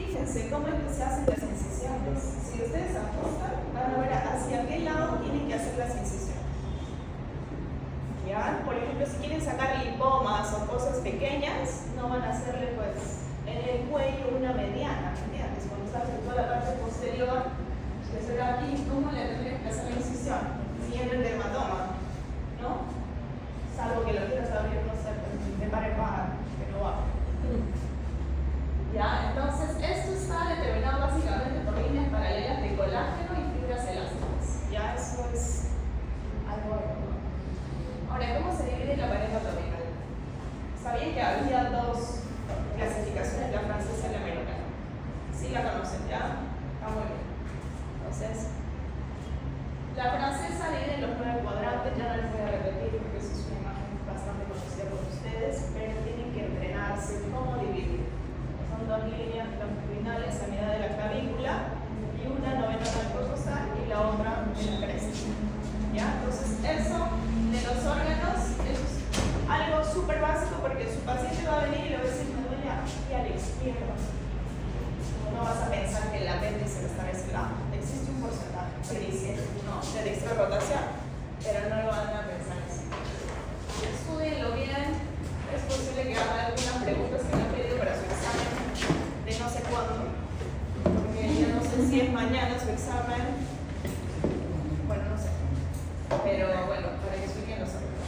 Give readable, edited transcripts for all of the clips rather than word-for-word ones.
fíjense cómo es que se hacen las incisiones. Si ustedes ajustan, van a ver hacia qué lado tienen que hacer las incisiones. ¿Ya? Por ejemplo, si quieren sacar lipomas o cosas pequeñas, no van a hacerle pues en el cuello una mediana, ¿me entiendes? Cuando estás en toda la parte posterior, que será aquí, ¿cómo le tendrías que hacer la incisión? Siguiendo el dermatoma, ¿no? Salvo que lo quieras abrir, no sé, de par en par, que no va. ¿Ya? Entonces, esto está determinado básicamente por líneas paralelas de colágeno y fibras elásticas. ¿Ya? Eso es algo. Ahora, ¿cómo se divide la pared abdominal? Sabían que había dos clasificaciones, la francesa y la americana. Sí la conocen, ¿ya? Está muy bien. Entonces, la francesa divide en los 9 cuadrantes, ya no les voy a repetir porque eso es una imagen bastante conocida por ustedes, pero tienen que entrenarse cómo dividir. Son dos líneas longitudinales a medida de la clavícula y una novena del costostal y la otra en la cresta. ¿Ya? Entonces, eso de los órganos es algo súper básico porque su paciente va a venir y le va a decir, me duele aquí a la izquierda. No vas a pensar que el apéndice está mezclado. Existe un porcentaje que dice, no, de dextro rotación, pero no lo van a pensar así. Estudienlo bien. Es posible que haga algunas preguntas que me han pedido para su examen de no sé cuándo, porque ya no sé si es mañana su examen. Bueno, no sé. Pero bueno, para que expliquen los órganos.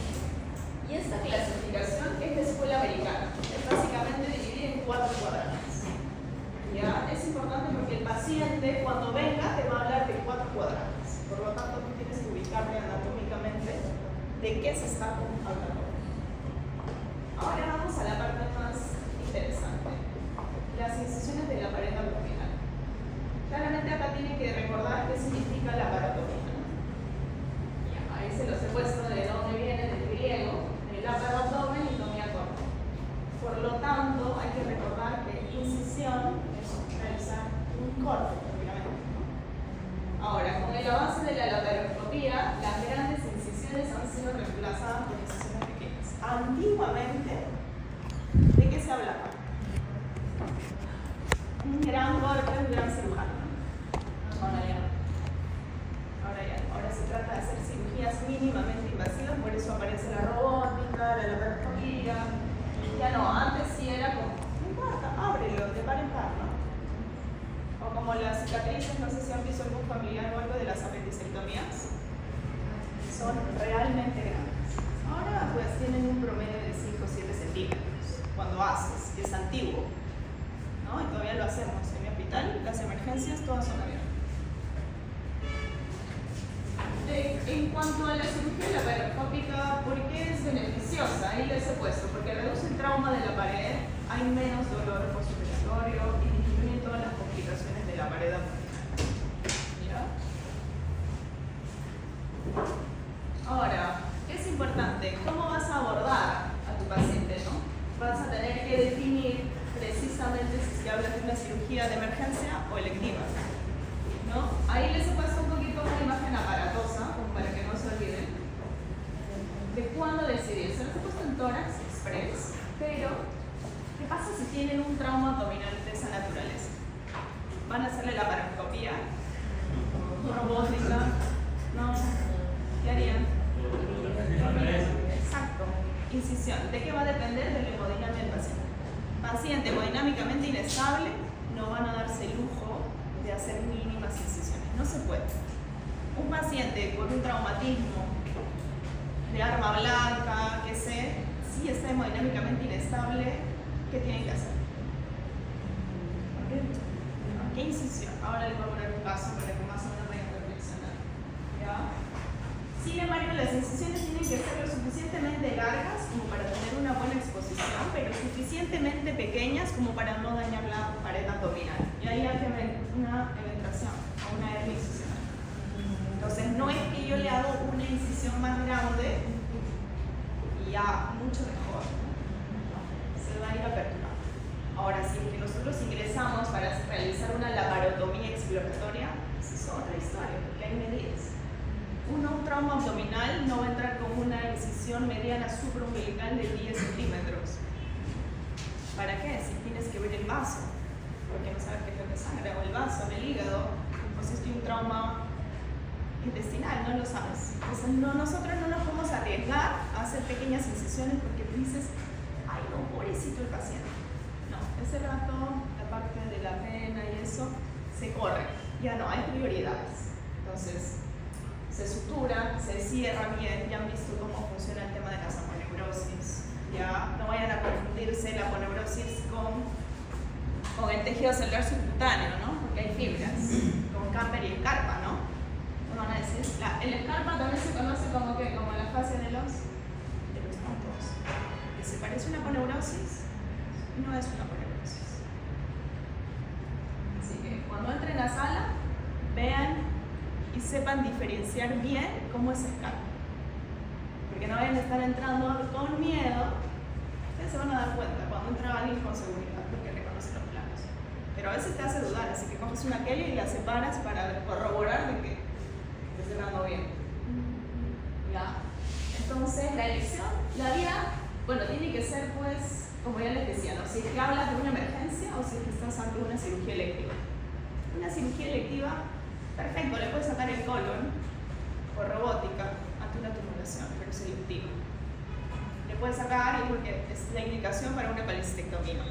Y esta clasificación es de escuela americana. Es básicamente dividida en 4 cuadrantes. ¿Ya? Es importante porque el paciente cuando venga te va a hablar de 4 cuadrantes. Por lo tanto, tú tienes que ubicarte anatómicamente de qué se está hablando. Ahora vamos a la parte más interesante. Las incisiones de la pared abdominal. Claramente acá tienen que recordar qué significa la paratomía. Ahí se los he puesto de dónde viene del griego, el abdomen y tomía corta. Por lo tanto, hay que recordar que incisión es realizar un corte, prácticamente. Ahora, con el avance de la laparoscopía, las grandes incisiones han sido reemplazadas por incisiones pequeñas. Antiguamente, ¿de qué se hablaba? Un gran corte, un gran cirujano. Ahora ya no. Ahora se trata de hacer cirugías mínimamente invasivas, por eso aparece la robótica, la laparoscopía. Ya no, antes sí era como, no importa, ábrelo, de par en par, ¿no? O como las cicatrices, no sé si han visto algún familiar o algo de las apendicectomías, son realmente grandes. Ahora pues tienen un promedio de 5 o 7 centímetros, cuando haces, que es antiguo, ¿no? Y todavía lo hacemos en mi hospital, las emergencias todas son abiertas. En cuanto a la cirugía laparoscópica, ¿por qué es beneficiosa? Ahí les he puesto, porque reduce el trauma de la pared, hay menos dolor postoperatorio y disminuye todas las complicaciones de la pared abdominal. ¿Ya? Ahora, ¿qué es importante? ¿Cómo vas a abordar a tu paciente, no? Vas a tener que definir precisamente si hablas de una cirugía de emergencia o electiva, ¿no? Ahí les he puesto un poquito una imagen aparatosa, como para que no se olviden, de cuándo decidir. Se los he puesto en tórax express, pero ¿qué pasa si tienen un trauma abdominal de esa naturaleza? ¿Van a hacerle la laparoscopía? ¿Robótica? ¿No? ¿Qué harían? Exacto. Incisión. ¿De qué va a depender? De la hemodinamia del paciente. Paciente hemodinámicamente inestable, no van a darse el lujo de hacer mínimas incisiones. No se puede. Un paciente con un traumatismo de arma blanca, que si está hemodinámicamente inestable, ¿qué tienen que hacer? ¿Qué incisión? Ahora les voy a poner un caso para que más o menos vayan reflexionando. ¿Ya? Sin embargo, las incisiones tienen que ser lo suficientemente largas como para tener una buena exposición, pero suficientemente pequeñas como para no dañar la pared abdominal. Y ahí hay una eventración o una hernia incisional. Entonces, no es que yo le hago una incisión más grande y ya mucho mejor. Se va a ir aperturando. Ahora, si es que nosotros ingresamos para realizar una laparotomía exploratoria, esa es otra historia, porque hay medidas. Un trauma abdominal no va a entrar con una incisión mediana supraumbilical de 10 centímetros. ¿Para qué? Si tienes que ver el vaso. porque no sabes qué te sangra, o el vaso, el hígado, o si es un trauma intestinal, no lo sabes. Entonces nosotros no nos podemos arriesgar a hacer pequeñas incisiones porque tú dices, ay no, pobrecito el paciente. No, ese rato, la parte de la pena y eso, se corre, ya no, hay prioridades. Entonces, se sutura, se cierra bien, ya han visto cómo funciona el tema de las aponeurosis. Ya no vayan a confundirse la aponeurosis con el tejido celular subcutáneo, ¿no? Porque hay fibras, con Camper y escarpa, ¿no? Van a decir, el escarpa también se conoce como la fascia de los troncos, que se parece a una aponeurosis y no es una aponeurosis. Así que cuando entren a la sala, vean y sepan diferenciar bien cómo es escarpa. Porque no vayan a estar entrando con miedo, ustedes se van a dar cuenta cuando entra alguien con seguridad, porque reconoce los planos. Pero a veces te hace dudar, así que coges una Kelly y la separas para corroborar de que esté cerrando bien. ¿Ya? Entonces, la elección, la vía, bueno, tiene que ser, pues, como ya les decía, ¿no? Si es que hablas de una emergencia o si es que estás ante una cirugía electiva. Una cirugía electiva, perfecto, le puedes sacar el colon por robótica ante una tumulación, pero es electiva. Le puedes sacar porque es la indicación para una colecistectomía,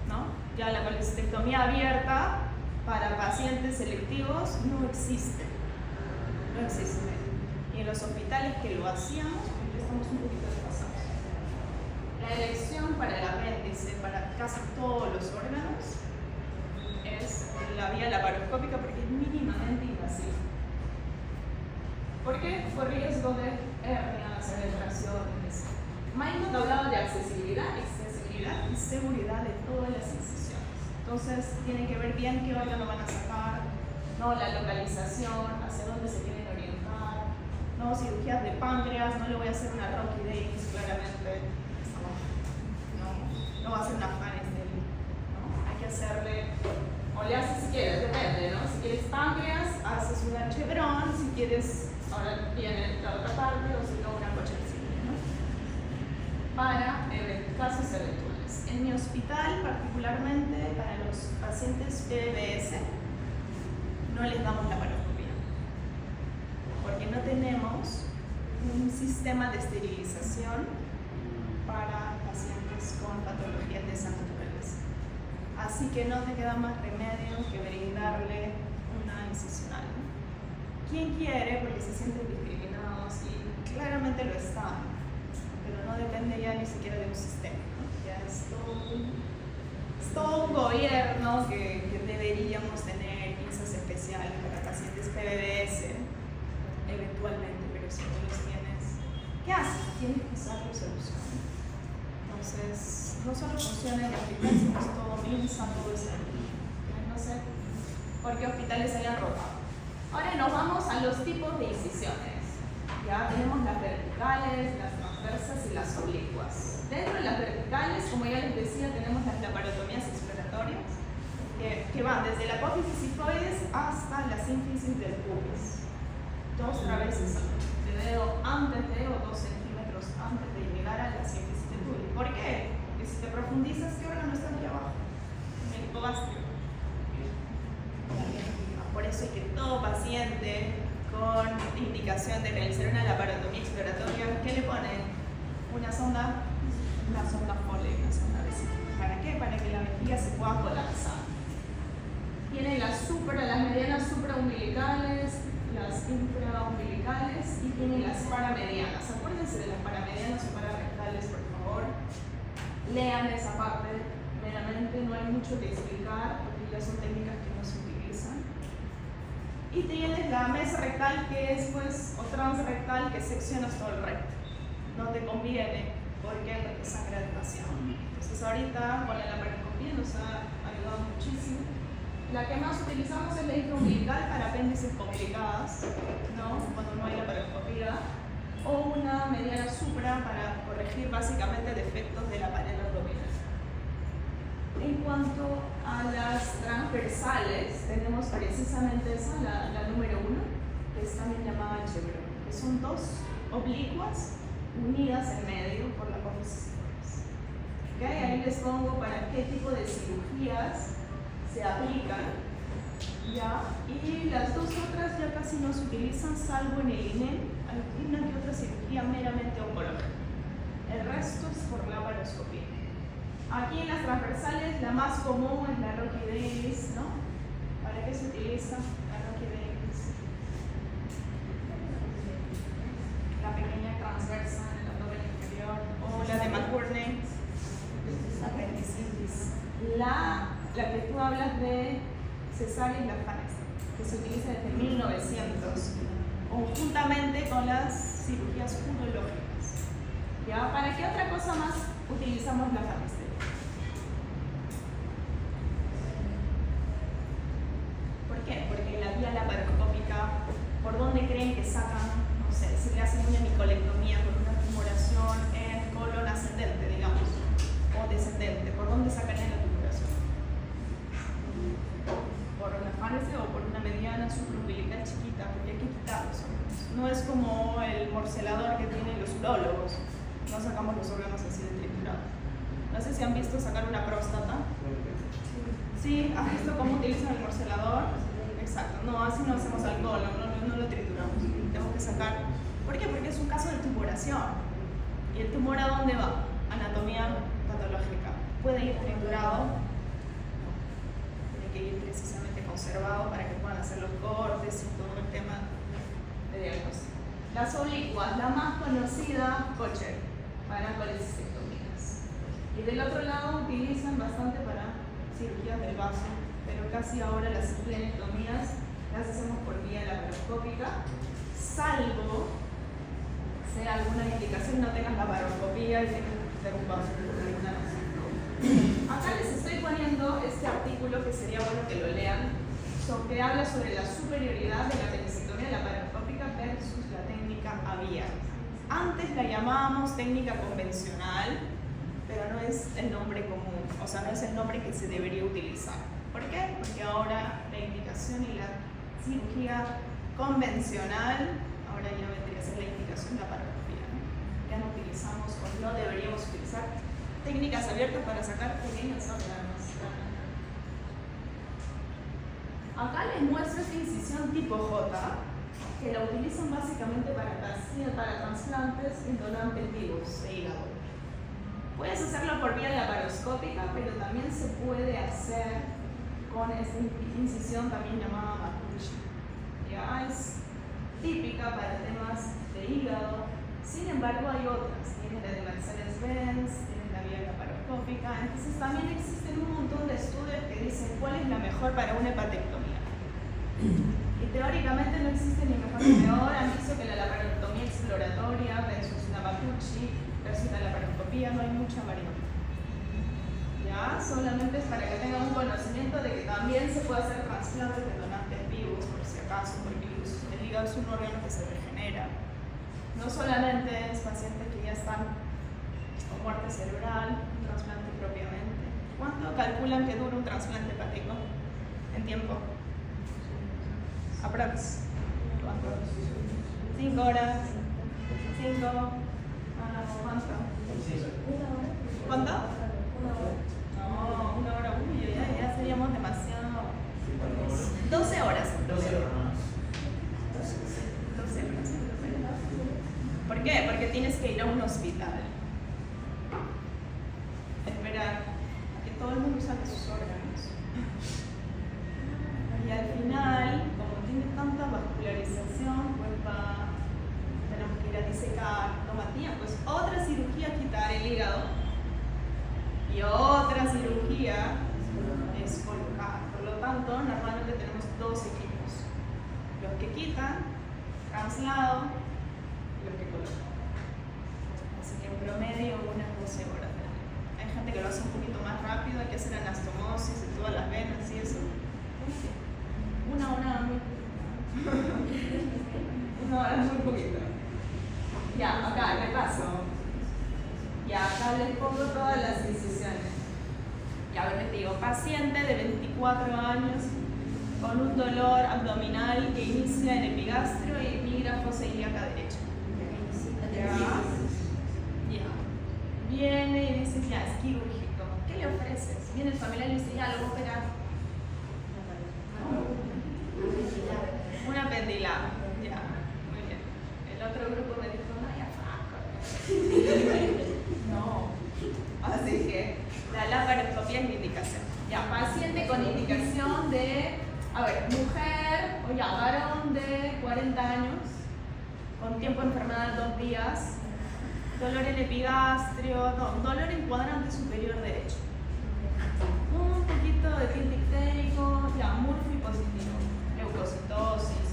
¿no? Ya la colecistectomía abierta para pacientes selectivos no existe. No existe. Y en los hospitales que lo hacíamos, estamos un poquito desfasados. La elección para el apéndice, para casi todos los órganos, es la vía laparoscópica porque es mínimamente invasiva. ¿Por qué? Por riesgo de hernias, penetraciones. Maynard hablaba de accesibilidad y seguridad de todas las incisiones. Entonces, tienen que ver bien qué órgano van a sacar, no la localización, hacia dónde se quieren orientar, no cirugías de páncreas, no le voy a hacer una Rocky Davis claramente, no va a ser una Fanes de él, ¿no? Hay que hacerle, o le haces si quieres, depende, ¿no? Si quieres páncreas, haces una Chevron, si quieres, ahora viene la otra parte, o si no, una cochecilla, ¿no? Para casos eventuales. En mi hospital, particularmente para los pacientes PBS, no les damos laparoscopia, porque no tenemos un sistema de esterilización para pacientes con patologías de esa naturaleza. Así que no te queda más remedio que brindarle una incisional. ¿Quién quiere? Porque se sienten discriminados y claramente lo están, pero no depende ya ni siquiera de un sistema, ¿no? Ya es todo un gobierno que deberíamos tener pinzas especiales para pacientes PBS, eventualmente, pero si no los tienes, ¿qué haces? Tienes que usarlo y solucionar. Entonces, no solo funciona en el hospital, sino es todo MINSA, todo eso. No sé por qué hospitales se hayan rotado. Ahora nos vamos a los tipos de incisiones. Ya tenemos las verticales, las transversas y las oblicuas. Dentro de las verticales, como ya les decía, tenemos las laparotomías exploratorias, que van desde la apófisis sifoides hasta la sínfisis del pubis. 2 traveses de dedo antes de o 2 centímetros antes de llegar a la sínfisis del pubis. ¿Por qué? Porque si te profundizas, ¿qué órgano está aquí abajo? En el hipogastrio. Por eso es que todo paciente con indicación de realizar una laparotomía exploratoria, ¿qué le ponen? Una sonda Foley, una sonda vesícula. ¿Para qué? Para que la vejiga se pueda colapsar. Tiene las medianas supraumbilicales, las infraumbilicales y tiene las paramedianas. Acuérdense de las paramedianas o pararectales, por favor. Lean esa parte meramente, no hay mucho que explicar porque ya son técnicas que no se utilizan. Y tienes la mesorrectal, que es pues, o transrectal, que seccionas todo el recto. No te conviene, ¿por qué? Porque sangra demasiado. Entonces ahorita con la laparoscopia nos ha ayudado muchísimo. La que más utilizamos es la infraumbilical para apéndices complicadas, ¿no? Cuando no hay laparoscopia, o una mediana supra para corregir básicamente defectos de la pared abdominal. En cuanto a las transversales, tenemos precisamente esa, la número 1, que es también llamada Chevron, que son 2 oblicuas unidas en medio por la apófisis sifoides. ¿Okay? Ahí les pongo para qué tipo de cirugías se aplican, ¿ya? Y las dos otras ya casi no se utilizan, salvo en el INEM, alguna que otra cirugía meramente oncológica. El resto es por laparoscopía. Aquí en las transversales la más común es la Rocky Davis, ¿no? ¿Para qué se utiliza la Rocky Davis? La pequeña transversa en el abdomen inferior, o la de McBurney, apendicitis. La que tú hablas de cesárea y la fanes, que se utiliza desde 1900, conjuntamente con las cirugías urológicas. ¿Ya? ¿Para qué otra cosa más utilizamos la fanes? ¿Por qué? Porque la vía laparoscópica, ¿por dónde creen que sacan? No sé, si le hacen una micolectomía por una tumoración en colon ascendente, digamos, o descendente, ¿por dónde sacarían la tumoración? Por una fanes o por una mediana supraumbilical chiquita, porque hay que quitar los órganos. No es como el morcelador que tienen los urólogos, no sacamos los órganos así de triturados. No sé si han visto sacar una próstata. ¿Sí? ¿Has visto cómo utilizan el morcelador? Exacto, no, así no hacemos al colon, no lo trituramos. Tenemos que sacar. ¿Por qué? Porque es un caso de tumoración. ¿Y el tumor a dónde va? Anatomía patológica. ¿Puede ir triturado? No. Tiene que ir precisamente conservado para que puedan hacer los cortes y todo el tema de diagnóstico. Las oblicuas, la más conocida, Kocher, para colecistectomías. Y del otro lado utilizan bastante para cirugías del vaso, pero casi ahora las esplenectomías las hacemos por vía laparoscópica, salvo sea alguna indicación, no tengas laparoscopía y tengas que hacer un vaso por alguna razón. Acá les estoy poniendo este artículo que sería bueno que lo lean, que habla sobre la superioridad de la apendicectomía laparoscópica versus la técnica abierta. Antes la llamábamos técnica convencional, pero no es el nombre común, o sea, no es el nombre que se debería utilizar. ¿Por qué? Porque ahora la indicación y la cirugía convencional, ahora ya vendría a ser la indicación laparoscopía, ¿no? Ya no utilizamos o no deberíamos utilizar técnicas abiertas para sacar pequeños órganos. Acá les muestro esta incisión tipo J, que la utilizan básicamente para trasplantes indolentes de hígado. Puedes hacerlo por vía laparoscópica, pero también se puede hacer con esta incisión también llamada Makuchi. Ya es típica para temas de hígado, sin embargo hay otras. Tienen la de Mercedes-Benz, tienen la vía laparoscópica, entonces también existen un montón de estudios que dicen cuál es la mejor para una hepatectomía. Y teóricamente no existe ni mejor ni peor. Han visto que la laparoscopía exploratoria versus la Makuchi versus la laparoscopía no hay mucha variante. Ya, solamente es para que tengan un conocimiento de que también se puede hacer trasplantes de donantes vivos, por si acaso, porque el hígado es un órgano que se regenera. No solamente es pacientes que ya están con muerte cerebral, un trasplante propiamente. ¿Cuánto calculan que dura un trasplante hepático en tiempo? Aprox. ¿Cuánto? 5 horas. 5. ¿Cuánto? ¿Cuánto? 1 hora. No, 1 hora. Uy, ya seríamos demasiado. 12 horas. 12 horas. ¿Por qué? Porque tienes que ir a un hospital. Esperar a que todo el mundo saque sus órganos. Y al final, como tiene tanta vascularización, pues tenemos que ir a disecar, tomatía, pues otra cirugía quitar el hígado y otra cirugía es colocar. Por lo tanto, normalmente tenemos 2 equipos: los que quitan, traslado, y los que colocan. Así que en promedio unas 12 horas. Hay gente que lo hace un poquito más rápido, hay que hacer anastomosis en todas las venas y eso. 1 hora muy poquito. 1 hora muy poquito. Ya, acá, repaso. Ya, acá les pongo todas las incisiones. Ya les digo, paciente de 24 años con un dolor abdominal que inicia en epigastrio y migra fosa ilíaca derecha. Ya. Viene y dice, ya, es quirúrgico. ¿Qué le ofreces? Viene el familiar y dice, ya, lo voy a operar. Un apendilado. Ya, muy bien. El otro grupo me dijo, no, ya no. Así que la laparoscopia es mi indicación. Ya, paciente con indicación de, mujer o ya varón de 40 años, con tiempo de enfermedad 2 días, dolor en epigastrio, dolor en cuadrante superior derecho. Un poquito de tinte ictérico, ya, Murphy positivo, leucocitosis.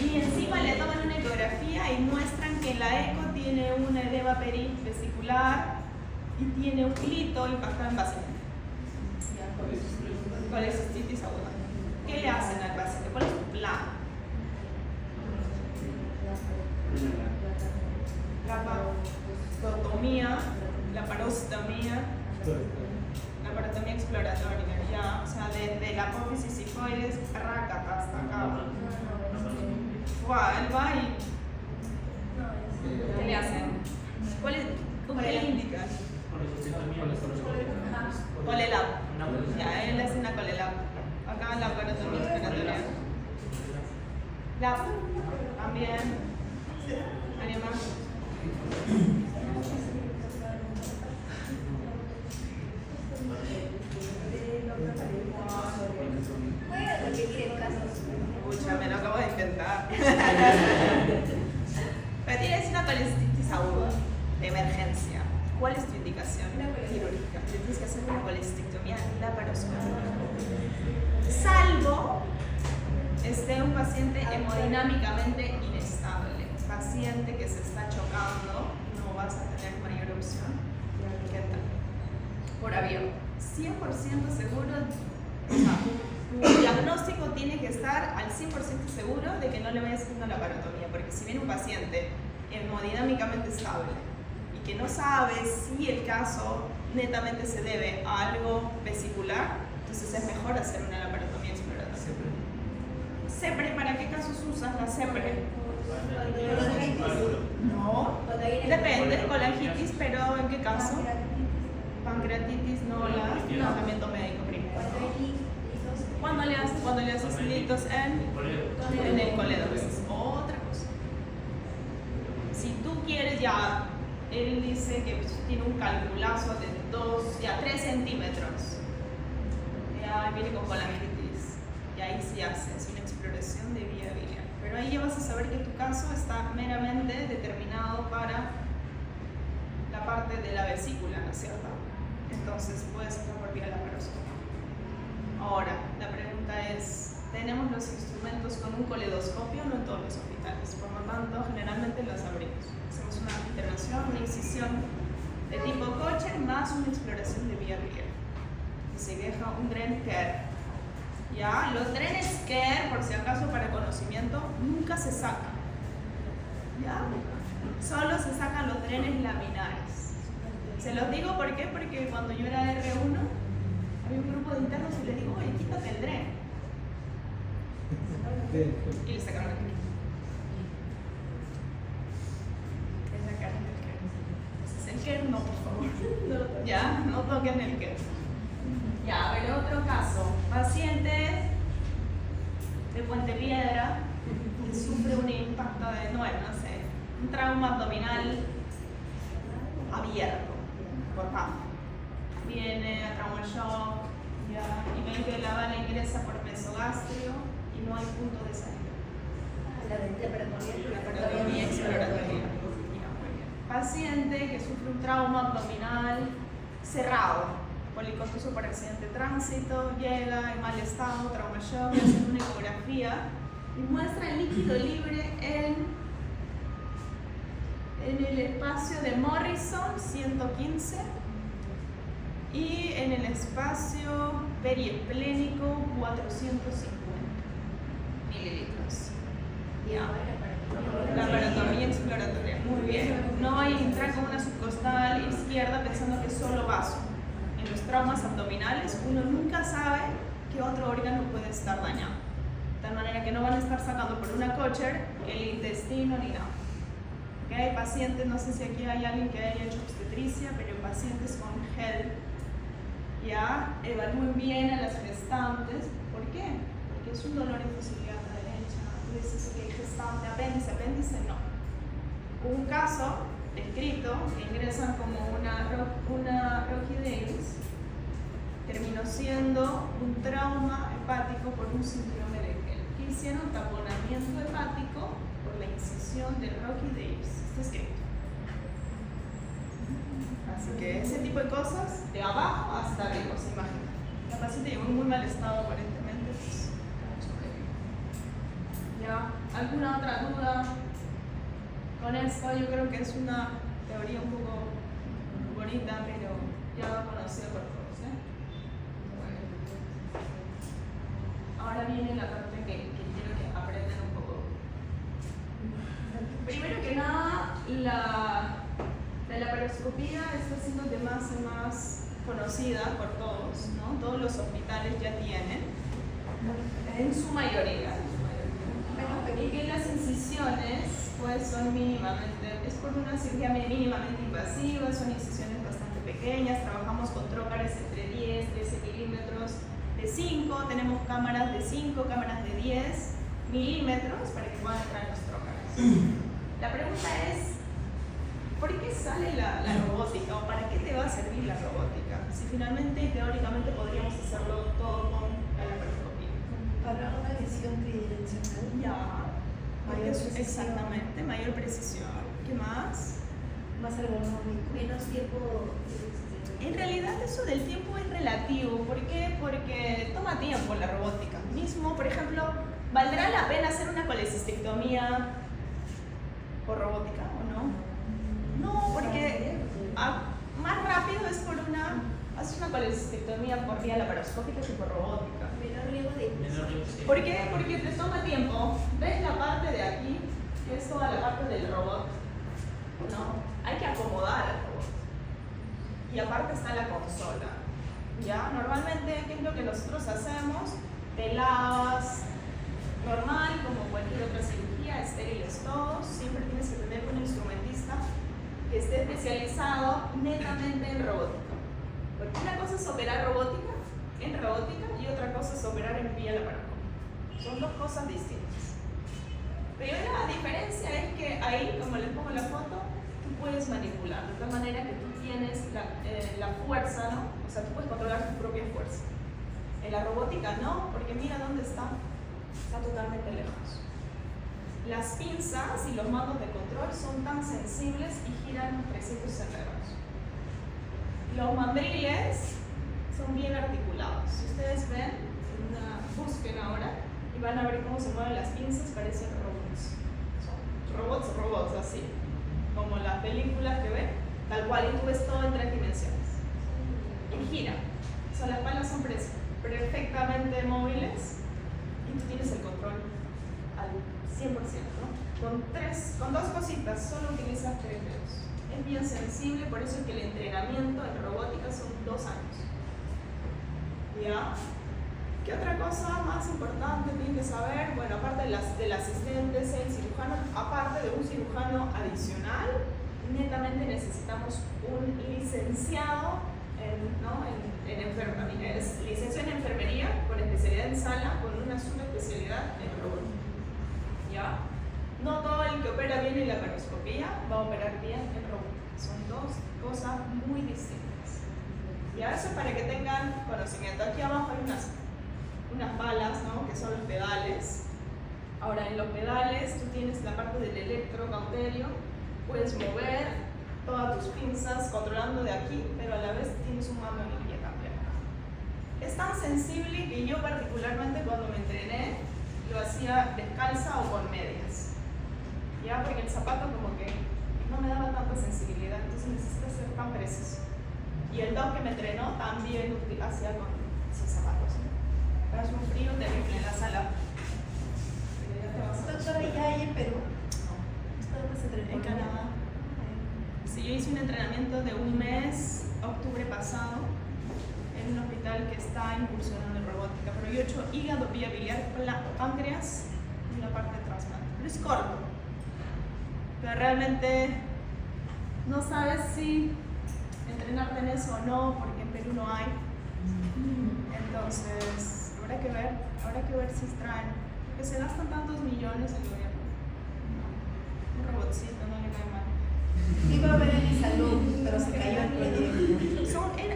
Y encima le toman una ecografía y muestran que la eco tiene una edema perivesicular y tiene un clito impactado en paciente. Colecistitis aguda. ¿Qué le hacen al paciente? ¿Cuál es su plan? Laparostomía exploratoria, ya, o sea, desde la apófisis sifoides, rácata hasta acá. Él va y ¿qué le hacen? ¿Con qué le indican? Colelab. Ya, él hace una colelab. Acá la laparotomía exploratoria. Lab. También. ¿Alguien más? Escucha, me lo acabo de inventar. Pero tienes una colecistitis aguda de emergencia. ¿Cuál es tu indicación quirúrgica? Tienes que hacer una colecistectomía laparoscópica. Salvo esté un paciente hemodinámicamente inestable, paciente que se está chocando, no vas a tener mayor opción que entrar por avión. 100% seguro, o sea, tu diagnóstico tiene que estar al 100% seguro de que no le vayas haciendo la laparotomía, porque si viene un paciente hemodinámicamente estable y que no sabe si el caso netamente se debe a algo vesicular, entonces es mejor hacer una laparotomía exploratoria. ¿CEPRE? ¿Para qué casos usas la CEPRE? No, depende, colangitis, pero ¿en qué caso? Pancreatitis, no, tratamiento médico primero. ¿Cuándo le haces litos en el coledox? Es otra cosa. Si tú quieres ya, él dice que tiene un calculazo de 3 centímetros. Ya viene con colangitis. Y ahí sí haces una exploración de vía biliar. Pero ahí ya vas a saber que tu caso está meramente determinado para la parte de la vesícula, ¿no es cierto? Entonces puedes hacer por vía laparoscópica. Ahora, la pregunta es, ¿tenemos los instrumentos con un coledoscopio? No en todos los hospitales, por lo tanto, generalmente los abrimos. Hacemos una intervención, una incisión de tipo Kocher más una exploración de vía biliar. Y se deja un dren Kerr. Ya, los drenes Kerr, por si acaso para conocimiento, nunca se sacan. ¿Ya? Solo se sacan los drenes laminares. Se los digo ¿por qué? Porque cuando yo era R1, había un grupo de internos y le digo, oye, quítate el dren. Y le sacaron el dren. Es la cara del Kerr. Entonces el Kerr no, por favor. Ya, no toquen el Kerr. Ya, a ver, otro caso. Paciente de Puente Piedra que sufre un impacto de, no sé, un trauma abdominal abierto por PAF. Viene a trauma shock, ya, y ven que la bala ingresa por mesogastrio y no hay punto de salida. La laparotomía exploratoria. Paciente que sufre un trauma abdominal cerrado, policontuso por accidente de tránsito, llega en mal estado, trauma shock, hacen una ecografía y muestra el líquido libre en el espacio de Morrison 115 y en el espacio periesplénico 450 mililitros. Ya. Laparotomía exploratoria. Muy bien. No hay entrar con una subcostal izquierda pensando que es solo vaso. En los traumas abdominales uno nunca sabe qué otro órgano puede estar dañado. De tal manera que no van a estar sacando por una Kocher el intestino ni nada. ¿Okay? Hay pacientes, no sé si aquí hay alguien que haya hecho obstetricia, pero pacientes con HELP, ya evalúen bien a las gestantes. ¿Por qué? es un dolor en tu ilíaca derecha, tú dices, ok, gestante, apéndice, no. Hubo un caso escrito que ingresan como una rojideus, terminó siendo un trauma hepático por un síndrome de Gel. Que hicieron taponamiento hepático por la incisión de rojideus. Está escrito. Así que ese tipo de cosas, de abajo hasta arriba, se imagina. La paciente llegó en muy mal estado aparentemente, pues, ¿ya? ¿Alguna otra duda con esto? Yo creo que es una teoría un poco bonita, pero ya conocida por todos, Ahora viene la parte que quiero que aprendan un poco. Primero que nada, la laparoscopía está siendo de más en más conocida por todos, ¿no? Todos los hospitales ya tienen, en su mayoría. Y que las incisiones pues son mínimamente, es por una cirugía mínimamente invasiva, son incisiones bastante pequeñas, trabajamos con trócares entre 10, 13 milímetros, de 5, tenemos cámaras de 5, cámaras de 10 milímetros para que puedan entrar en los trócares. La pregunta es, ¿por qué sale la robótica o para qué te va a servir la robótica? Si finalmente y teóricamente podríamos hacerlo todo con la laparoscopía. Para una visión tridimensional. Ya. Exactamente, mayor precisión. ¿Qué más? Más ergonómico. Menos tiempo. En realidad eso del tiempo es relativo. ¿Por qué? Porque toma tiempo la robótica. Mismo, por ejemplo, ¿valdrá la pena hacer una colecistectomía por robótica o no? No, porque más rápido es por haces una colecistectomía por vía laparoscópica que por robótica. Menor riesgo de infección. ¿Por qué? Porque te toma tiempo. ¿Ves la parte de aquí? Que es toda la parte del robot. ¿No? Hay que acomodar al robot. Y aparte está la consola. ¿Ya? Normalmente, ¿qué es lo que nosotros hacemos? Te lavas normal, como cualquier otra cirugía, estériles todos. Siempre tienes que tener un instrumentista que esté especializado netamente en robótica. Porque una cosa es operar en robótica y otra cosa es operar en vía laparoscópica. Son dos cosas distintas. Pero la diferencia es que ahí, como les pongo la foto, tú puedes manipular de tal manera que tú tienes la fuerza, ¿no? O sea, tú puedes controlar tu propia fuerza. En la robótica no, porque mira dónde está. Está totalmente lejos. Las pinzas y los mandos de control son tan sensibles y giran 360 grados. Los mandriles son bien articulados. Si ustedes ven, busquen ahora y van a ver cómo se mueven las pinzas, parecen robots. Son robots así, como las películas que ven, tal cual, y tú ves todo en 3 dimensiones. Y gira. O sea, las palas son perfectamente móviles y tú tienes el control al 100%, ¿no? Con 2 cositas, solo utilizas 3 dedos. Es bien sensible, por eso es que el entrenamiento en robótica son 2 años. ¿Ya? ¿Qué otra cosa más importante tienen que saber? Bueno, aparte del asistente, el cirujano, aparte de un cirujano adicional, netamente necesitamos un licenciado en enfermería. Es licenciado en enfermería con especialidad en sala, con una subespecialidad en robótica. ¿Ya? No todo el que opera bien en la laparoscopía va a operar bien en robótica. Son 2 cosas muy distintas. Y ahora eso es para que tengan conocimiento. Aquí abajo hay unas balas, ¿no? Que son los pedales. Ahora en los pedales tú tienes la parte del electrocauterio, puedes mover todas tus pinzas controlando de aquí, pero a la vez tienes un mando en línea también. Es tan sensible que yo particularmente cuando me entrené lo hacía descalza o con medias. Ya, porque el zapato como que no me daba tanta sensibilidad, entonces necesita ser tan preciso. Y el doc que me entrenó también lo hacía con esos zapatos. Pero es un frío terrible en la sala. Doctora, ¿ya hay en Perú? En Canadá. Sí, yo hice un entrenamiento de un mes, octubre pasado, en un hospital que está incursionando en robótica. Pero yo he hecho hígado, vía biliar, páncreas y una parte de trasplante. Pero es corto. Pero realmente no sabes si entrenarte en eso o no, porque en Perú no hay. Entonces, habrá que ver habrá que ver si extraen, porque se gastan tantos millones el gobierno. Un robotcito, no le cae mal. Iba a haber en salud, pero se cayó el proyecto.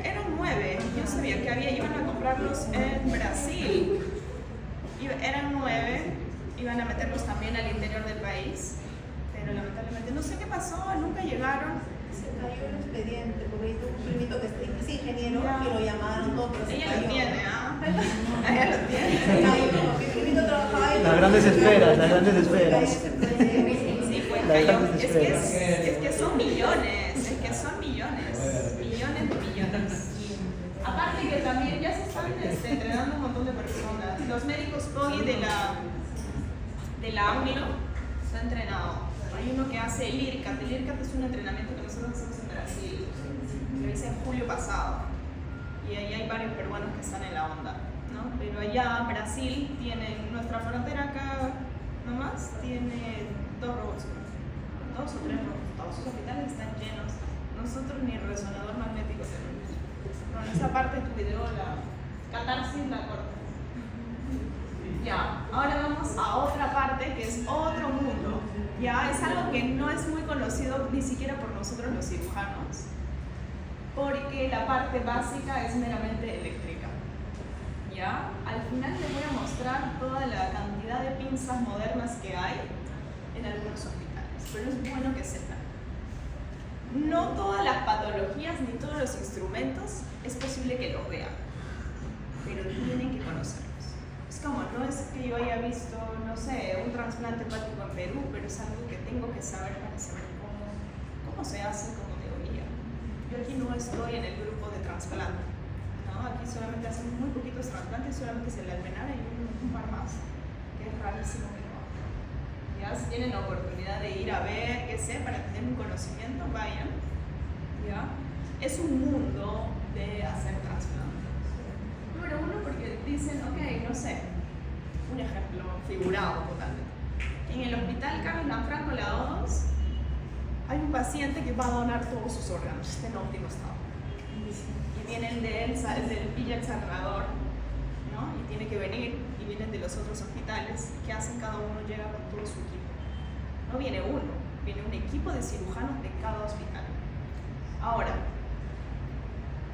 Eran 9, yo sabía que iban a comprarlos en Brasil. Eran 9, iban a meterlos también al interior del país, pero lamentablemente no sé qué pasó, nunca llegaron. Se cayó el expediente, porque hay un primito que es ingeniero y lo llamaron todo, pero se Ella cayó. lo tiene, ¿ah? Ella lo tiene. Se cayó, mi primito trabajaba ahí. Las grandes esperas, las grandes esperas. Sí, pues La cayó. verdad es Es que son millones, millones de millones. Aparte que también ya se están entrenando un montón de personas. Los médicos POI de la AUNILO se han entrenado. Hay uno que hace el IRCAT. El IRCAT es un entrenamiento que nosotros hacemos en Brasil. Lo hice en julio pasado. Y ahí hay varios peruanos que están en la onda, ¿no? Pero allá Brasil tiene, nuestra frontera acá nomás, tiene 2 robots. 2 o 3 robots. Todos sus hospitales están llenos. Nosotros ni resonador magnético tenemos. Bueno, esa parte de tu video, la catarsis, la corto. Ya, ahora vamos a otra parte que es otro mundo. Ya, es algo que no es muy conocido ni siquiera por nosotros los cirujanos, porque la parte básica es meramente eléctrica. Ya, al final les voy a mostrar toda la cantidad de pinzas modernas que hay en algunos hospitales, pero es bueno que sepan. No todas las patologías ni todos los instrumentos es posible que los vean, pero tienen que conocerlos. Es como, no es que yo haya visto, no sé, un trasplante hepático en Perú, pero es algo que tengo que saber para saber cómo se hace como teoría. Yo aquí no estoy en el grupo de trasplante, ¿no? Aquí solamente hacen muy poquitos trasplantes, solamente es el almenar y un par más, que es rarísimo que no. Ya, si tienen la oportunidad de ir a ver, qué sé, para tener un conocimiento, vayan. ¿Ya? Es un mundo de hacer trasplantes. Número uno, porque dicen, ok, no sé, un ejemplo figurado totalmente. En el hospital Carlos Lanfranco, la O2, hay un paciente que va a donar todos sus órganos, está en óptimo estado. Y viene el del Villa El Salvador, ¿no? Y tiene que venir, y vienen de los otros hospitales. ¿Qué hacen? Cada uno llega con todo su equipo. No viene uno, viene un equipo de cirujanos de cada hospital. Ahora,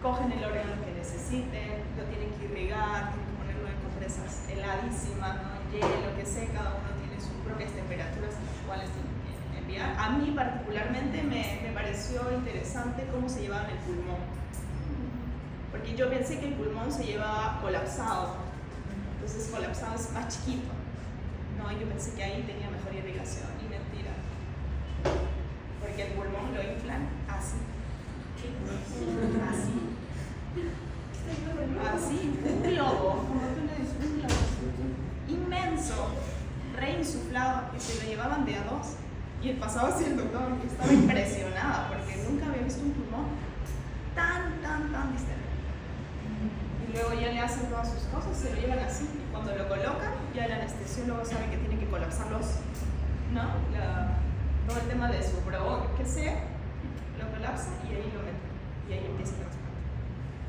cogen el órgano que necesiten, lo tienen que irrigar, tienen que ponerlo en compresas heladísimas, ¿no? Hielo, que sé, cada uno tiene sus propias temperaturas a las cuales tienen que enviar. A mí particularmente me pareció interesante cómo se llevaban el pulmón, porque yo pensé que el pulmón se llevaba colapsado, entonces colapsado es más chiquito, no, yo pensé que ahí tenía mejor irrigación, y mentira, porque el pulmón lo inflan así, un globo, inmenso, reinsuflado, que se lo llevaban de a 2. Y el pasaba así el doctor, que estaba impresionada porque nunca había visto un pulmón tan distante. Y luego ya le hacen todas sus cosas, se lo llevan así. Y cuando lo colocan, ya el anestesiólogo sabe que tiene que colapsarlos, ¿no? Todo el tema de su provoque, que sea, lo colapsa y ahí lo meten. Y ahí empieza el trasplante.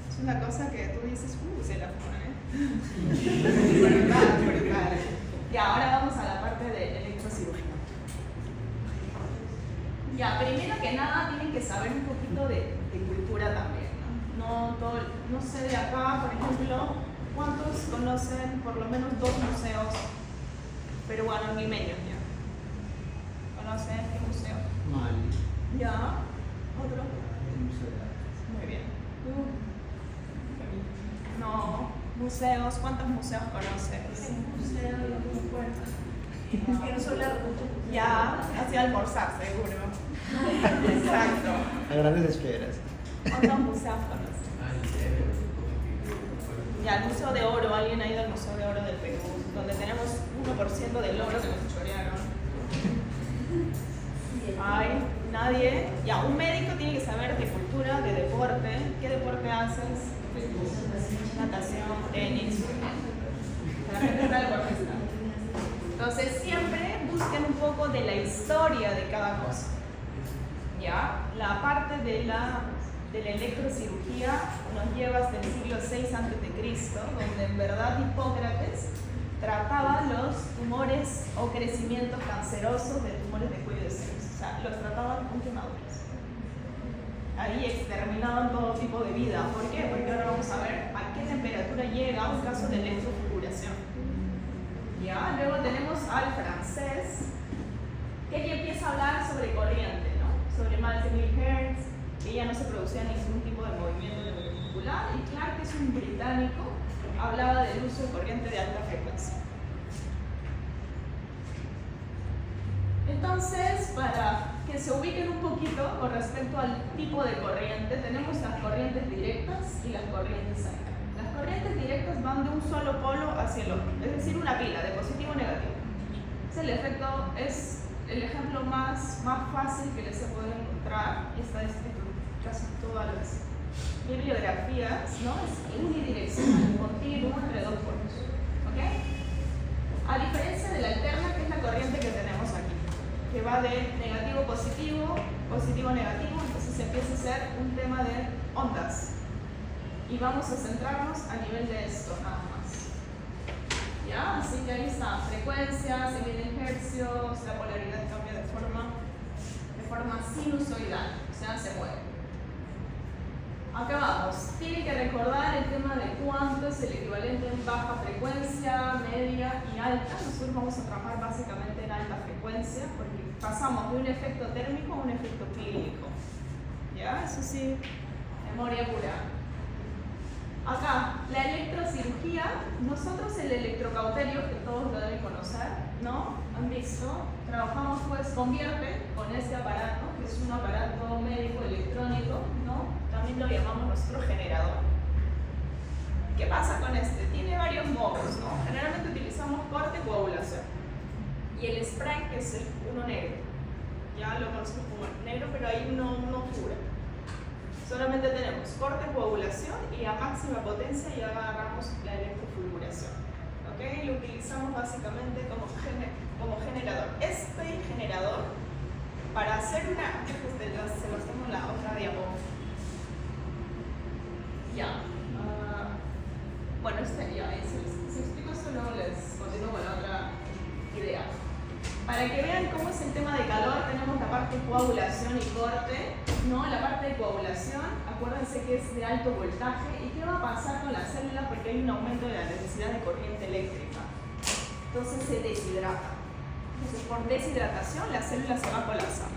Es una cosa que tú dices, se la fuman, brutal. Y ahora vamos a la parte de electrocirugía. Ya, primero que nada tienen que saber un poquito de cultura también, ¿no? No sé de acá, por ejemplo, ¿cuántos conocen por lo menos 2 museos peruanos limeños ya? ¿Conocen qué museo? Mali. Ya, otro. El Museo de Arte. Muy bien. No, museos, ¿cuántos museos conoces? Museo de los puertos. Quiero solar. Ya, hacia almorzar seguro. Exacto. A grandes esperas. ¿Cuántos museos conoces? Ya, el Museo de Oro, ¿alguien ha ido al Museo de Oro del Perú? Donde tenemos 1% del oro que nos chorearon. Ay, nadie. Ya, un médico tiene que saber de cultura, de deporte. ¿Qué deporte haces? Natación, tenis. La gente está deportista. Entonces, siempre busquen un poco de la historia de cada cosa. ¿Ya? La parte de la de la electrocirugía nos lleva hasta el siglo VI a.C., donde en verdad Hipócrates trataba los tumores o crecimientos cancerosos de tumores de cuello de senos. O sea, los trataban con quemaduras. Ahí exterminaban todo tipo de vida. ¿Por qué? Porque ahora vamos a ver a qué temperatura llega un caso de electrofulguración. ¿Ya? Luego tenemos al francés, que ya empieza a hablar sobre corriente, ¿no? Sobre más de 1000 Hz, que ya no se producía ningún tipo de movimiento neuromuscular. Y Clark, que es un británico, hablaba del uso de corriente de alta frecuencia. Entonces, para que se ubiquen un poquito con respecto al tipo de corriente, tenemos las corrientes directas y las corrientes cercanas. Las corrientes directas van de un solo polo hacia el otro, es decir, una pila de positivo y negativo. Es el ejemplo más fácil que les se puede encontrar, y está escrito en casi todas las bibliografías, ¿no? Es unidireccional, continuo entre dos polos. ¿Ok? A diferencia de la alterna, que es la corriente que tenemos aquí, que va de negativo positivo, positivo negativo, entonces empieza a ser un tema de ondas. Y vamos a centrarnos a nivel de esto, nada más. ¿Ya? Así que ahí está, frecuencia, se vienen hercios, la polaridad cambia de forma sinusoidal, o sea, se mueve. Acá vamos, tienen que recordar el tema de cuánto es el equivalente en baja frecuencia, media y alta. Nosotros vamos a trabajar básicamente en alta frecuencia porque pasamos de un efecto térmico a un efecto clínico. ¿Ya? Eso sí, memoria pura. Acá, la electrocirugía, nosotros el electrocauterio, que todos lo deben conocer, ¿no? ¿Han visto? Trabajamos pues con Vierbe, con este aparato, que es un aparato médico electrónico, ¿no? También lo llamamos nosotros generador. ¿Qué pasa con este? Tiene varios modos, ¿no? Generalmente utilizamos corte y coagulación. Y el spray, que es el uno negro. Ya lo conocemos como negro, pero ahí no figura. Solamente tenemos corte, coagulación y a máxima potencia ya agarramos la electrofulguración. ¿Ok? Lo utilizamos básicamente como generador. Este generador, para hacer una... se los tengo en la otra diapositiva. Ya. Bueno, si explico esto, luego les continúo con la otra idea. Para que vean cómo es el tema de calor, tenemos la parte de coagulación y corte, ¿no? La parte de coagulación, acuérdense que es de alto voltaje. ¿Y qué va a pasar con la célula? Porque hay un aumento de la necesidad de corriente eléctrica. Entonces se deshidrata. Entonces, por deshidratación, la célula se va a colapsar.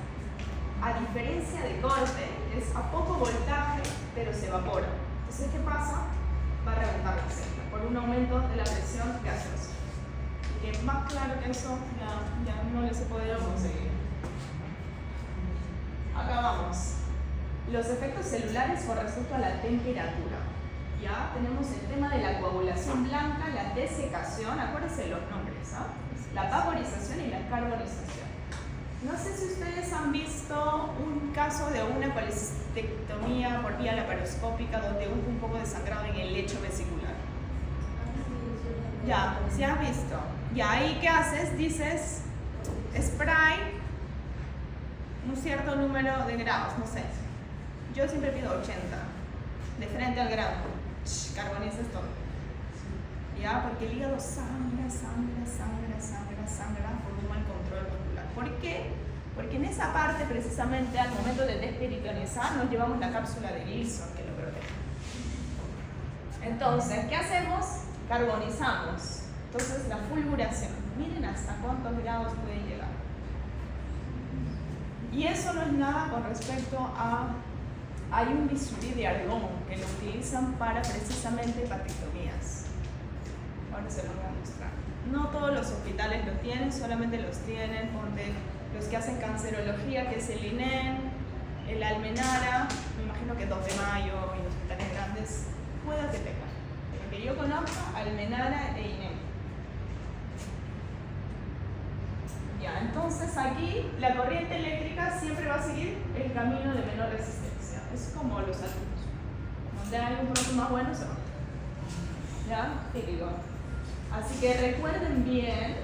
A diferencia de corte, es a poco voltaje, pero se evapora. Entonces, ¿qué pasa? Va a reventar la célula por un aumento de la presión gaseosa. Y que más claro que eso, ya no les he podido conseguir. Acá vamos. Los efectos celulares con respecto a la temperatura. Ya tenemos el tema de la coagulación blanca, la desecación, acuérdense los nombres, ¿ah? La vaporización y la carbonización. No sé si ustedes han visto un caso de una colecistectomía por vía laparoscópica donde hubo un poco de sangrado en el lecho vesicular. Ya, ¿sí has visto? Ya, ahí ¿qué haces? Dices spray, un cierto número de grados, no sé. Yo siempre pido 80, de frente al grado. Carbonizas todo. Ya, porque el hígado sangra por un mal control muscular. ¿Por qué? Porque en esa parte, precisamente, al momento de desperitonizar, nos llevamos la cápsula de Gilson que lo protege. Entonces, ¿qué hacemos? Carbonizamos. Entonces, la fulguración. Miren hasta cuántos grados puede llegar. Y eso no es nada con respecto a... Hay un bisturí de argón que lo utilizan para precisamente hepatectomías. Ahora se los voy a mostrar. No todos los hospitales lo tienen, solamente los tienen los que hacen cancerología, que es el INEM, el Almenara, me imagino que 2 de Mayo y los hospitales grandes, pueda que tengan. Pero que yo conozca, Almenara e INEM. Ya, entonces aquí la corriente eléctrica siempre va a seguir el camino de menor resistencia. Es como los alumnos. Donde hay un producto más bueno, se va. ¿Ya? Típico. Así que recuerden bien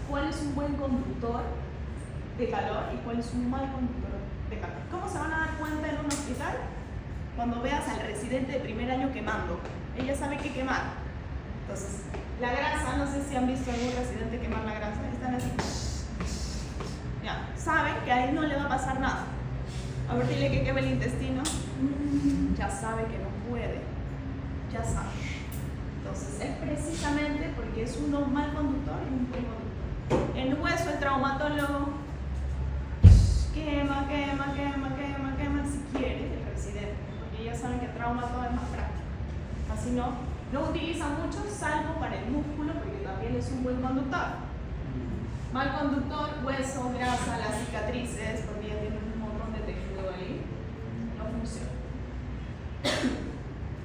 cuál es un buen conductor de calor y cuál es un mal conductor de calor. ¿Cómo se van a dar cuenta en un hospital? cuando veas al residente de primer año quemando, ella sabe qué quemar. Entonces, la grasa, no sé si han visto algún residente quemar la grasa, están así. Ya, saben que a él no le va a pasar nada. A ver, dile que queme el intestino. Ya sabe que no puede. Ya sabe. Entonces, es precisamente porque es uno mal conductor y un buen conductor. En hueso, el traumatólogo quema si quiere el residente, porque ya saben que el trauma todo es más práctico. Así no utiliza mucho, salvo para el músculo, porque también es un buen conductor. Mal conductor, hueso, grasa, las cicatrices, porque ya tienen un montón de tejido ahí, no funciona.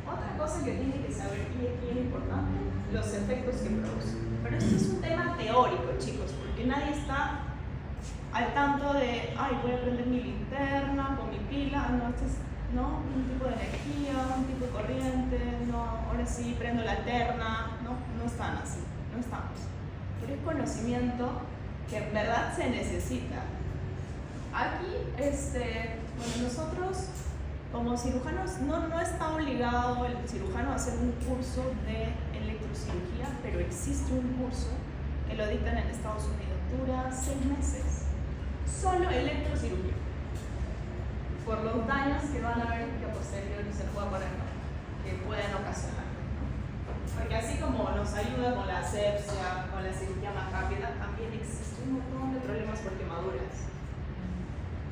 Otra cosa que tiene que saber, y aquí es importante, los efectos que produce. Pero esto es un tema teórico, chicos, porque nadie está al tanto de, ay, voy a prender mi linterna con mi pila, no, este es, ¿no? Un tipo de energía, un tipo de corriente, no, ahora sí prendo la alterna, no están así, no estamos. Pero es conocimiento que en verdad se necesita. Aquí, bueno, nosotros como cirujanos no está obligado el cirujano a hacer un curso de electrocirugía, pero existe un curso que lo dictan en Estados Unidos, dura 6 meses. Solo electrocirugía, por los daños que van a haber que a posteriori se pueda poner, que pueden ocasionar. Porque así como nos ayuda con la asepsia, con la cirugía más rápida, también existe un montón de problemas por quemaduras.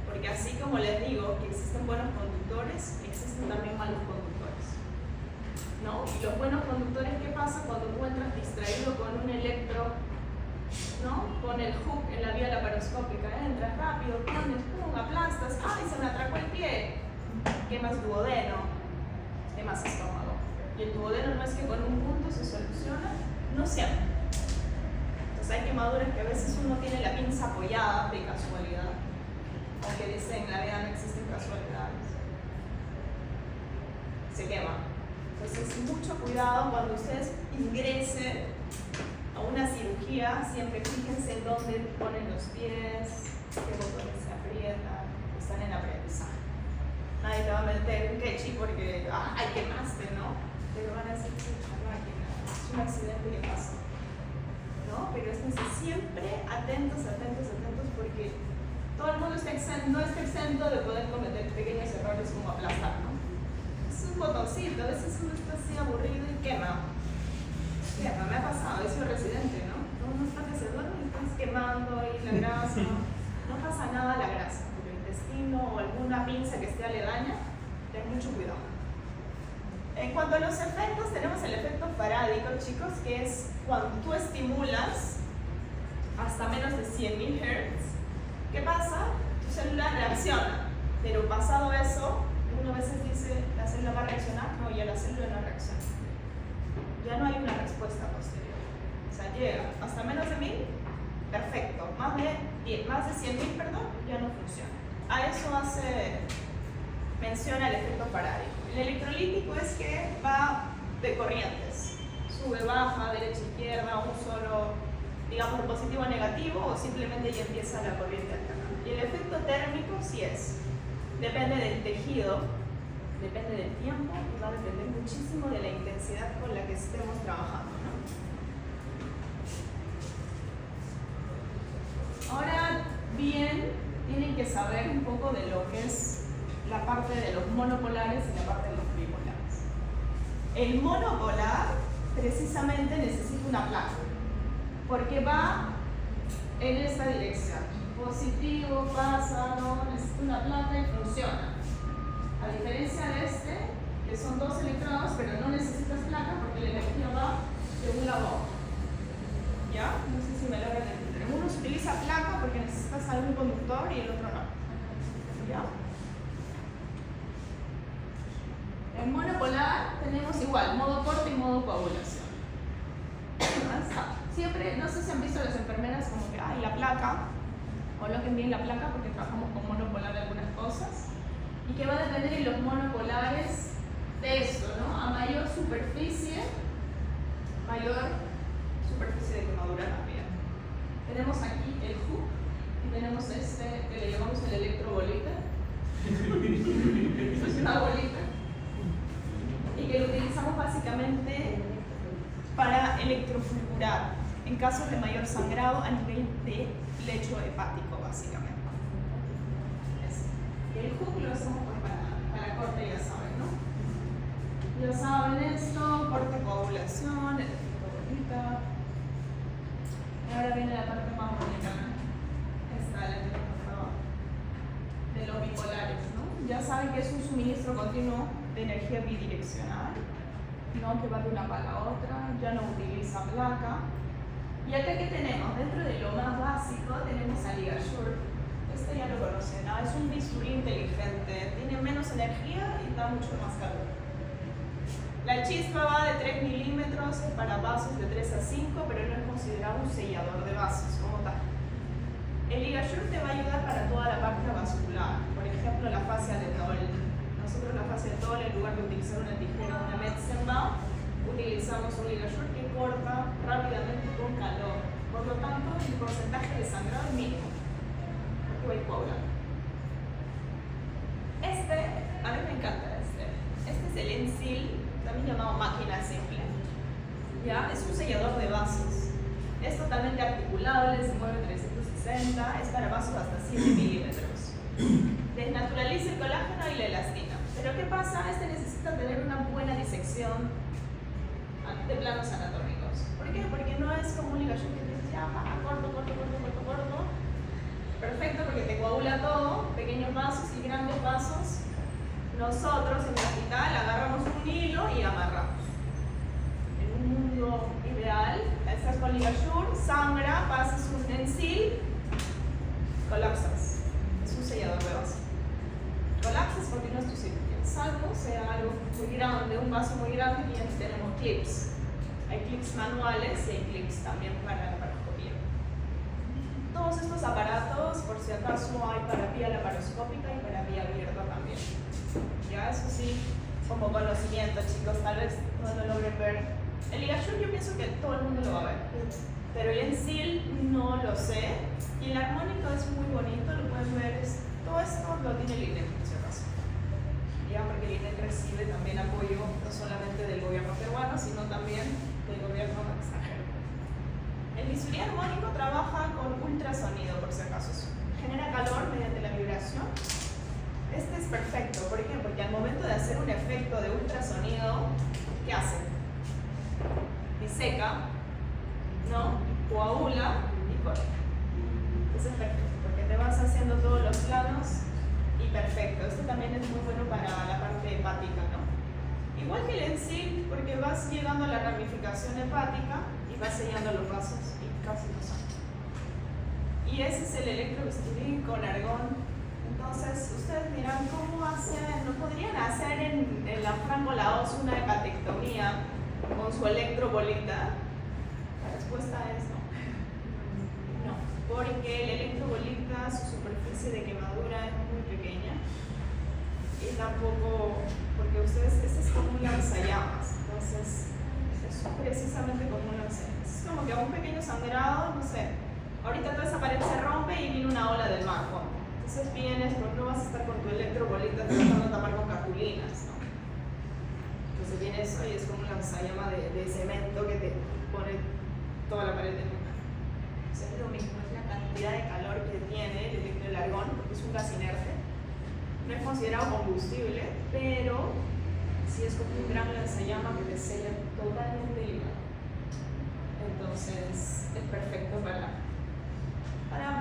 Porque así como les digo que existen buenos conductores, existen también malos conductores, ¿no? Y los buenos conductores, ¿qué pasa cuando tú entras distraído con un electro, ¿no? Con el hook en la vía laparoscópica? Entras rápido, pones, pum, aplastas, ¡ay, se me atracó el pie! Quemas duodeno, quemas estómago. Y el duodeno no es que con un punto se soluciona, no siempre. Entonces hay quemaduras que a veces uno tiene la pinza apoyada de casualidad, aunque dicen en la vida no existen casualidades, se quema. Entonces mucho cuidado cuando ustedes ingresen a una cirugía, siempre fíjense dónde ponen los pies, qué botones se aprietan, están en aprendizaje. Nadie te va a meter un quechi porque, ay, quemaste, ¿no? Pero van a decir, no hay que nada, es un accidente que pasó, ¿no? Pero es siempre atentos, porque todo el mundo no está exento de poder cometer pequeños errores como aplastar, ¿no? Es un botoncito, a veces uno está así aburrido y quema. Me ha pasado, he sido residente, ¿no? No estás que se duerme y estás quemando ahí la grasa. No pasa nada la grasa, pero el intestino o alguna pinza que esté aledaña, ten mucho cuidado. En cuanto a los efectos, tenemos el efecto farádico, chicos, que es cuando tú estimulas hasta menos de 100.000 Hz. ¿Qué pasa? Tu célula reacciona, pero pasado eso, uno a veces dice, ¿la célula va a reaccionar? No, ya la célula no reacciona. Ya no hay una respuesta posterior. O sea, llega hasta menos de 1.000, perfecto. Más de 100.000, perdón, ya no funciona. A eso menciona el efecto farádico. El electrolítico es que va de corrientes. Sube, baja, derecha, izquierda, un solo, digamos, positivo o negativo, o simplemente ya empieza la corriente alterna. Y el efecto térmico sí es. Depende del tejido, depende del tiempo y va a depender muchísimo de la intensidad con la que estemos trabajando, ¿no? Ahora bien, tienen que saber un poco de lo que es la parte de los monopolares y la parte de los bipolares. El monopolar precisamente necesita una placa, porque va en esta dirección. Positivo, pasa, ¿no? Necesita una placa y funciona. A diferencia de este, que son 2 electrodos, pero no necesitas placa porque la energía va de un lado a otro. ¿Ya? No sé si me logran entender. Uno se utiliza placa porque necesitas algún conductor y el otro no. ¿Ya? En monopolar tenemos igual, modo corte y modo coagulación. Siempre, no sé si han visto las enfermeras como que, ay, la placa, coloquen bien la placa porque trabajamos con monopolar algunas cosas. Y que va a depender en los monopolares de esto, ¿no? A mayor superficie de quemadura también. Tenemos aquí el hook y tenemos este que le llamamos el electrobolita. Es una bolita. y que lo utilizamos básicamente para electrofulgurar en casos de mayor sangrado a nivel de lecho hepático, básicamente. Y el hook lo hacemos pues para corte, ya saben, ¿no? Ya saben esto, corte coagulación, el efecto bolita. Y ahora viene la parte más bonita, ¿no? Esta, la que nos faltaba, de los bipolares, ¿no? Ya saben que es un suministro continuo de energía bidireccional, ¿no? Que va de una para la otra, ya no utiliza placa. Y acá que tenemos, dentro de lo más básico, tenemos a LigaSure. Este ya lo conocen, ¿no? Es un bisturí inteligente, tiene menos energía y da mucho más calor. La chispa va de 3 milímetros para vasos de 3 a 5, pero no es considerado un sellador de vasos como tal. El LigaSure te va a ayudar para toda la parte vascular, por ejemplo la fascia de Toll. Nosotros la fascia de Toll, en lugar de utilizar una tijera o una medicine ball, utilizamos un LigaSure que corta rápidamente con calor. Por lo tanto, el porcentaje de sangrado es mínimo, porque va a ir coagulando. Este, a mí me encanta este. Este es el Ensil, también llamado máquina simple. ¿Ya? Es un sellador de vasos. Es totalmente articulable, se mueve 360, es para vasos hasta 7 milímetros. Desnaturaliza el colágeno y la elastina. Pero ¿qué pasa? Este necesita tener una buena disección de planos anatómicos. ¿Por qué? Porque no es como un LigaSure que te dice, ya, corto. Perfecto, porque te coagula todo, pequeños vasos y grandes vasos. Nosotros en el hospital agarramos un hilo y amarramos. En un mundo ideal, estás con LigaSure, sangra, pasas un Ensil, colapsas. Es un sellador de vaso. Colapsas, continúas tu cirugía. Salvo sea algo muy grande, un vaso muy grande, y ya tenemos clips. Hay clips manuales y hay clips también para la laparoscopía. Todos estos aparatos, por si acaso, hay para vía laparoscópica y para vía abierta también. Ya, eso sí, como conocimiento, chicos, tal vez no lo logren ver. El LigaSure yo pienso que todo el mundo lo va a ver, pero el Ensil no lo sé. Y el armónico es muy bonito, lo pueden ver. Todo esto lo tiene el INEC, por si acaso. Ya, porque el INEC recibe también apoyo no solamente del gobierno peruano, sino también del gobierno extranjero. El bisturí armónico trabaja con ultrasonido, por si acaso. Genera calor mediante la vibración. Este es perfecto, ¿por qué? Porque al momento de hacer un efecto de ultrasonido, ¿qué hace? Diseca, ¿no? Coagula y corta. Entonces es perfecto, porque te vas haciendo todos los planos y perfecto. Esto también es muy bueno para la parte hepática, ¿no? Igual que el Ensil, porque vas llegando a la ramificación hepática y vas sellando los vasos y casi no sangra. Y ese es el electrobisturí con argón. Entonces, ustedes dirán, ¿cómo hacen? ¿No podrían hacer en la frángola ósea una hepatectomía con su electrobolita? La respuesta es no. No, porque el electrobolita, su superficie de quemadura es muy pequeña y tampoco, porque ustedes, este es como un lanzallamas, entonces es precisamente como un lanzallamas. Es como que a un pequeño sangrado, no sé, ahorita toda esa pared se rompe y viene una ola del mar, ¿no? Entonces vienes, pero no vas a estar con tu electrobolita tratando de tapar con cartulinas, ¿no? Entonces viene eso y es como un lanzallamas de cemento que te pone toda la pared en una. Entonces es lo mismo, es la cantidad de calor que tiene el argón, porque es un gas inerte. No es considerado combustible, pero sí es como un gran lanzallamas que te sella totalmente el hígado. Entonces es perfecto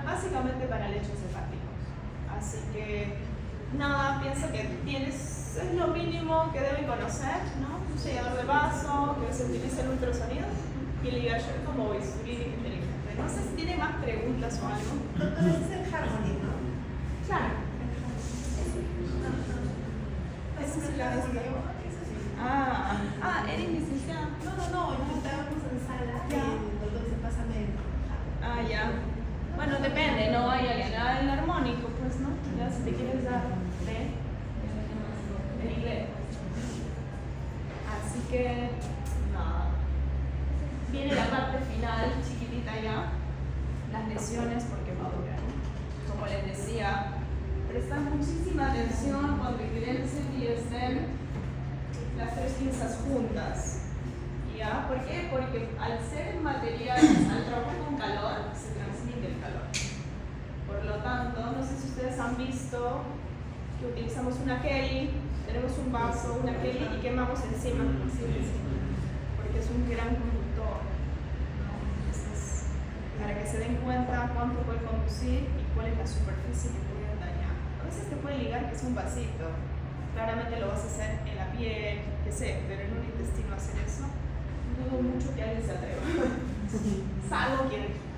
básicamente para lechos hepáticos. Así que nada, pienso que es lo mínimo que deben conocer, ¿no? Un sellador de vaso, que se utiliza el ultrasonido y el LigaSure como bisturí inteligente. No sé si tiene más preguntas o algo. Doctor, ese es el Harmony, ¿no? Claro. Ese es la ¿Eres licenciada? No, yo estábamos en sala y Ya. el doctor se pasa Ya. Bueno, depende, ¿no? Hay alguien, el armónico, pues, ¿no? Ya si te quieres dar de inglés. Así que, nada. Viene la parte final, chiquitita ya, las lesiones por quemadura. Como les decía, prestan muchísima atención cuando evidencien y estén las tres pinzas juntas. ¿Ya? ¿Por qué? Porque al ser materiales, al trabajar con calor, se transmite el calor. Por lo tanto, no sé si ustedes han visto que utilizamos una Kelly, tenemos un vaso, una Kelly y quemamos encima, porque es un gran conductor, ¿no? Entonces, para que se den cuenta cuánto puede conducir y cuál es la superficie que puede dañar. A veces te puede ligar que es un vasito, claramente lo vas a hacer en la piel, que sé, pero en un intestino hacer eso, dudo mucho que alguien se atreva. Salvo quien.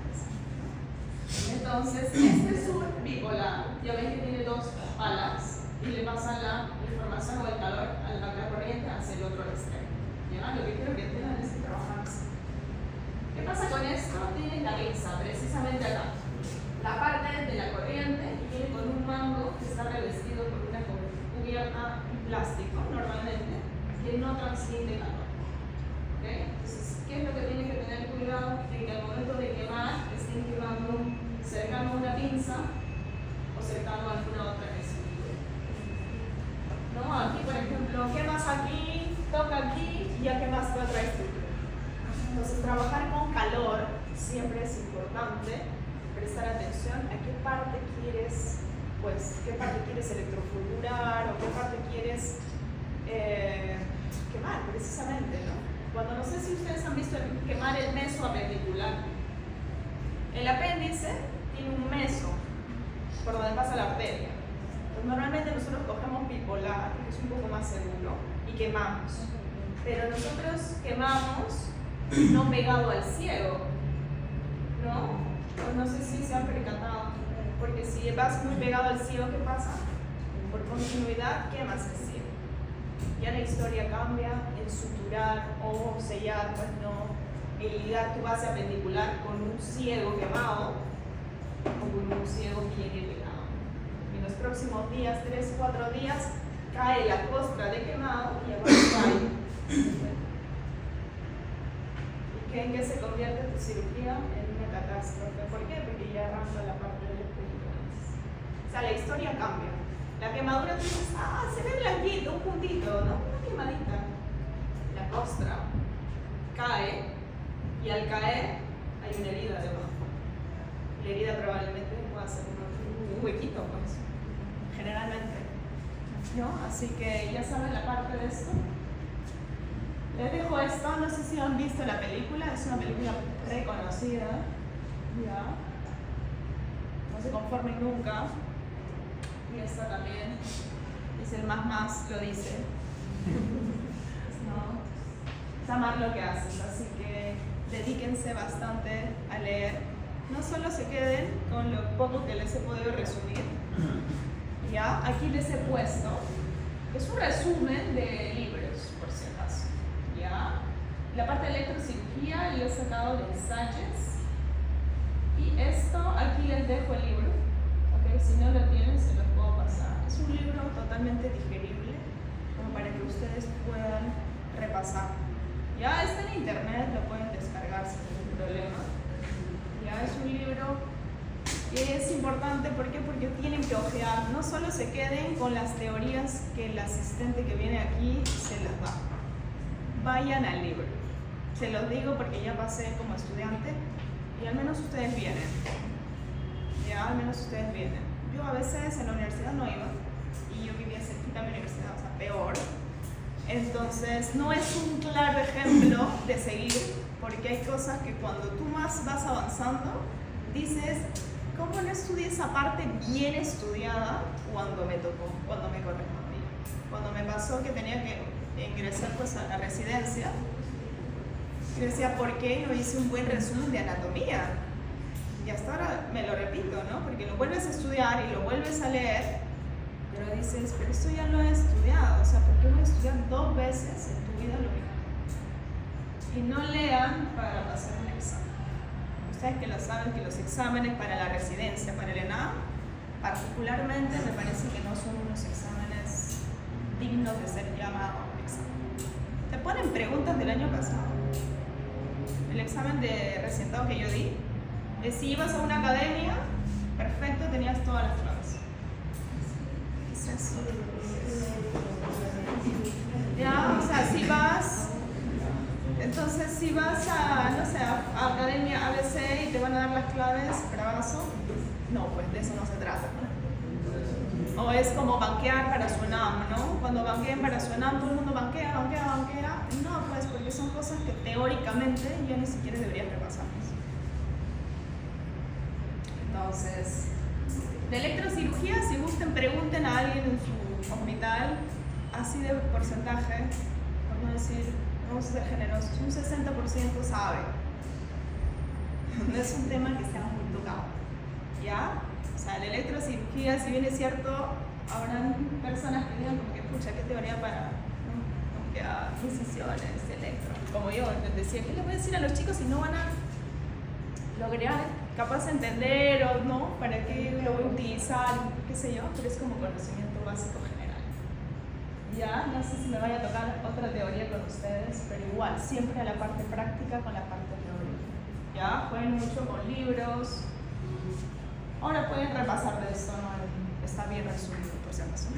Entonces, este es un bipolar. Ya ven que tiene dos palas y le pasa la información o el calor a la corriente hacia el otro extremo. ¿Ya? Lo que quiero que entiendan es que trabajan así. ¿Qué pasa con esto? Tiene la pinza, precisamente acá. La parte de la corriente viene con un mango que está revestido por una cubierta en plástico, normalmente, que no transmite calor. ¿Okay? Entonces, ¿qué es lo que tienen que tener cuidado? En que al momento de quemar estén quemando cercano a una pinza o cercano a alguna otra residuo. ¿No? Aquí, por ejemplo, quemas aquí, toca aquí y ya quemaste otra estructura. Entonces, trabajar con calor siempre es importante prestar atención a qué parte quieres, qué parte quieres electrofurar o qué parte quieres quemar, precisamente, ¿no? Cuando no sé si ustedes han visto quemar el meso apendicular. El apéndice tiene un meso por donde pasa la arteria. Pues normalmente nosotros cogemos bipolar, que es un poco más seguro, y quemamos. Pero nosotros quemamos no pegado al ciego, ¿no? Pues no sé si se han percatado, porque si vas muy pegado al ciego, ¿qué pasa? Por continuidad quemas el ciego. Ya la historia cambia en suturar o sellar, pues no, el ligar tu base apendicular con un ciego quemado o con un ciego bien pegado. En los próximos días, 3-4 días, cae la costra de quemado y abajo cae. ¿Y en qué se convierte tu cirugía? En una catástrofe. ¿Por qué? Porque ya arranca la parte de los películas. O sea, la historia cambia. La quemadura, tú dices, se ve blanquito, un puntito, ¿no? Una quemadita. La costra cae y al caer hay una herida debajo. La herida probablemente pueda ser un huequito, pues, generalmente, ¿no? Así que ya saben la parte de esto. Les dejo esto, no sé si han visto la película, es una película reconocida, ¿ya? No se conformen nunca. Y esta también, es el más lo dice. ¿No? Es amar lo que haces, así que dedíquense bastante a leer. No solo se queden con lo poco que les he podido resumir. ¿Ya? Aquí les he puesto, es un resumen de libros, por si acaso. ¿Ya? La parte de electrocirugía lo he sacado de ensayos. Y esto, aquí les dejo el libro. ¿Okay? Si no lo tienen, se los puedo pasar. Es un libro totalmente digerible, como para que ustedes puedan repasar. Ya está en internet, lo pueden descargar sin ningún problema. Ya es un libro que es importante, ¿por qué? Porque tienen que ojear, no solo se queden con las teorías que el asistente que viene aquí se las da. Vayan al libro. Se los digo porque ya pasé como estudiante y al menos ustedes vienen. Ya, al menos ustedes vienen. Yo a veces en la universidad no iba y yo vivía cerquita de mi universidad, o sea, peor. Entonces, no es un claro ejemplo de seguir, porque hay cosas que cuando tú más vas avanzando, dices, ¿cómo no estudié esa parte bien estudiada cuando me tocó, cuando me correspondía? Cuando me pasó que tenía que ingresar pues a la residencia, yo decía, ¿por qué no hice un buen resumen de anatomía? Y hasta ahora me lo repito, ¿no? Porque lo vuelves a estudiar y lo vuelves a leer, pero dices, pero esto ya lo he estudiado, o sea, ¿por qué no estudian 2 veces en tu vida lo mismo? Y no lean para pasar un examen. Ustedes que lo saben, que los exámenes para la residencia, para el ENAM, particularmente me parece que no son unos exámenes dignos de ser llamados examen. Te ponen preguntas del año pasado. El examen de recientado que yo di, si ibas a una academia, perfecto, tenías todas las clases. es eso? Ya, o sea, si vas, entonces si vas a, no sé, a Academia ABC y te van a dar las claves, bravazo, no, pues de eso no se trata, ¿no? O es como banquear para su ENAM, ¿no? Cuando banqueen para su ENAM, todo el mundo banquea. No, pues porque son cosas que teóricamente ya ni siquiera deberías repasarlas. Entonces, de electrocirugía, si gusten, pregunten a alguien en su hospital, así de porcentaje, por no decir, vamos a ser generosos, un 60% sabe. No es un tema que sea muy tocado, ¿ya? O sea, la electrocirugía, si bien es cierto, habrán personas que digan como que, pucha, ¿qué teoría para incisiones, electro? Como yo decía, ¿qué les voy a decir a los chicos si no van a lograr capaz de entender o no? ¿Para qué lo voy a utilizar? ¿Qué sé yo? Pero es como conocimiento básico general. Ya, no sé si me vaya a tocar otra teoría con ustedes, pero igual, siempre a la parte práctica con la parte teórica. Ya, jueguen mucho con libros. Ahora pueden repasar de esto, ¿no? Está bien resumido, por si acaso.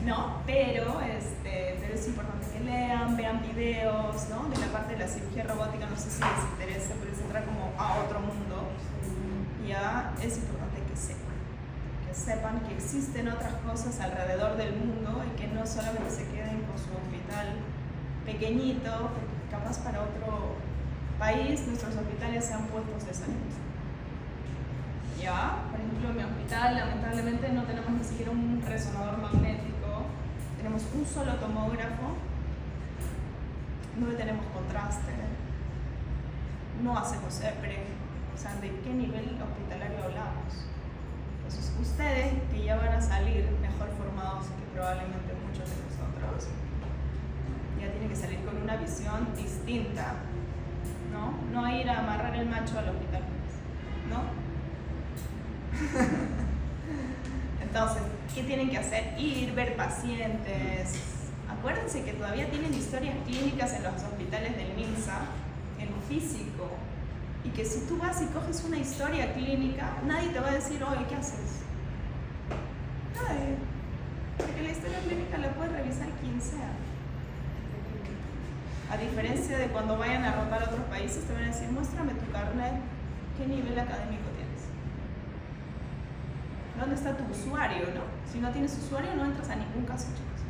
No, pero es importante que lean, vean videos, ¿no? De la parte de la cirugía robótica, no sé si les interesa, pero se entra como a otro mundo. Ya es importante que sepan que existen otras cosas alrededor del mundo y que no solamente se queden con su hospital pequeñito, porque capaz para otro país nuestros hospitales sean puestos de salud. Ya, por ejemplo, en mi hospital lamentablemente no tenemos ni siquiera un resonador magnético, tenemos un solo tomógrafo, no tenemos contraste, no hacemos EPRE, o sea, ¿de qué nivel hospitalario hablamos? Entonces, ustedes que ya van a salir mejor formados que probablemente muchos de nosotros, ya tienen que salir con una visión distinta, ¿no? No ir a amarrar el macho al hospital, ¿no? Entonces, ¿qué tienen que hacer? Ir, ver pacientes. Acuérdense que todavía tienen historias clínicas en los hospitales del MINSA, en físico, y que si tú vas y coges una historia clínica, nadie te va a decir, oye, ¿qué haces? Nadie. Porque la historia clínica la puede revisar quien sea. A diferencia de cuando vayan a rotar a otros países, te van a decir, muéstrame tu carnet, ¿qué nivel académico tienes? ¿Dónde está tu usuario, no? Si no tienes usuario, no entras a ningún caso, chicos.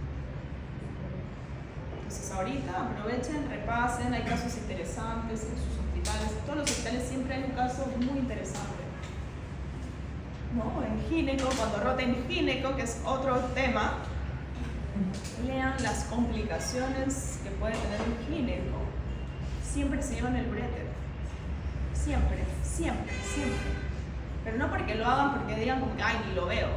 Entonces, ahorita aprovechen, repasen, hay casos interesantes en sus hospitales. En todos los hospitales siempre hay un caso muy interesante. ¿No? En gineco, cuando roten gineco, que es otro tema, lean las complicaciones que puede tener un gineco. Siempre se llevan el uréter. Siempre. Pero no porque lo hagan porque digan como que, ay, ni lo veo.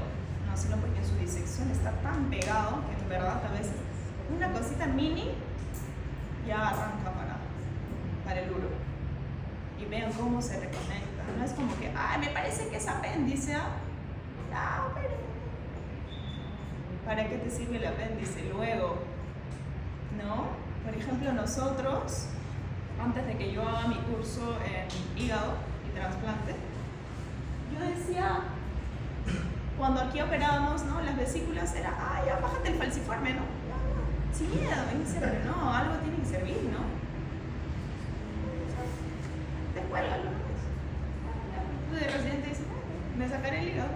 No, sino porque en su disección está tan pegado que en verdad a veces una cosita mini ya arranca para el uro. Y vean cómo se reconecta. No es como que, ay, me parece que es apéndice. Pero ¿para qué te sirve el apéndice luego? ¿No? Por ejemplo, nosotros, antes de que yo haga mi curso en hígado y trasplante, yo decía, cuando aquí operábamos, ¿no? Las vesículas era, ya bájate el falciforme, ¿no? Sin miedo, pero no, algo tiene que servir, ¿no? Descuélgalo, ¿no? Tú de residente dices, me sacaré el hígado.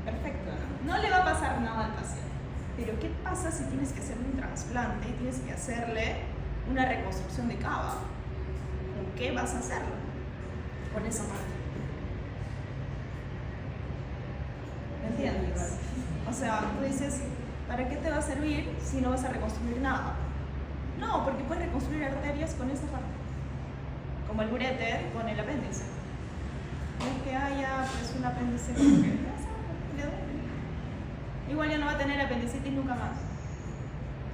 Perfecto, ¿no? No le va a pasar nada al paciente. Pero ¿qué pasa si tienes que hacerle un trasplante y tienes que hacerle una reconstrucción de cava? ¿Con qué vas a hacerlo? Con esa parte. ¿Me entiendes? O sea, tú dices, ¿para qué te va a servir si no vas a reconstruir nada? No, porque puedes reconstruir arterias con esa parte. Como el uréter con el apéndice. No es que haya pues, un apéndice como que le duele. Igual ya no va a tener apendicitis nunca más.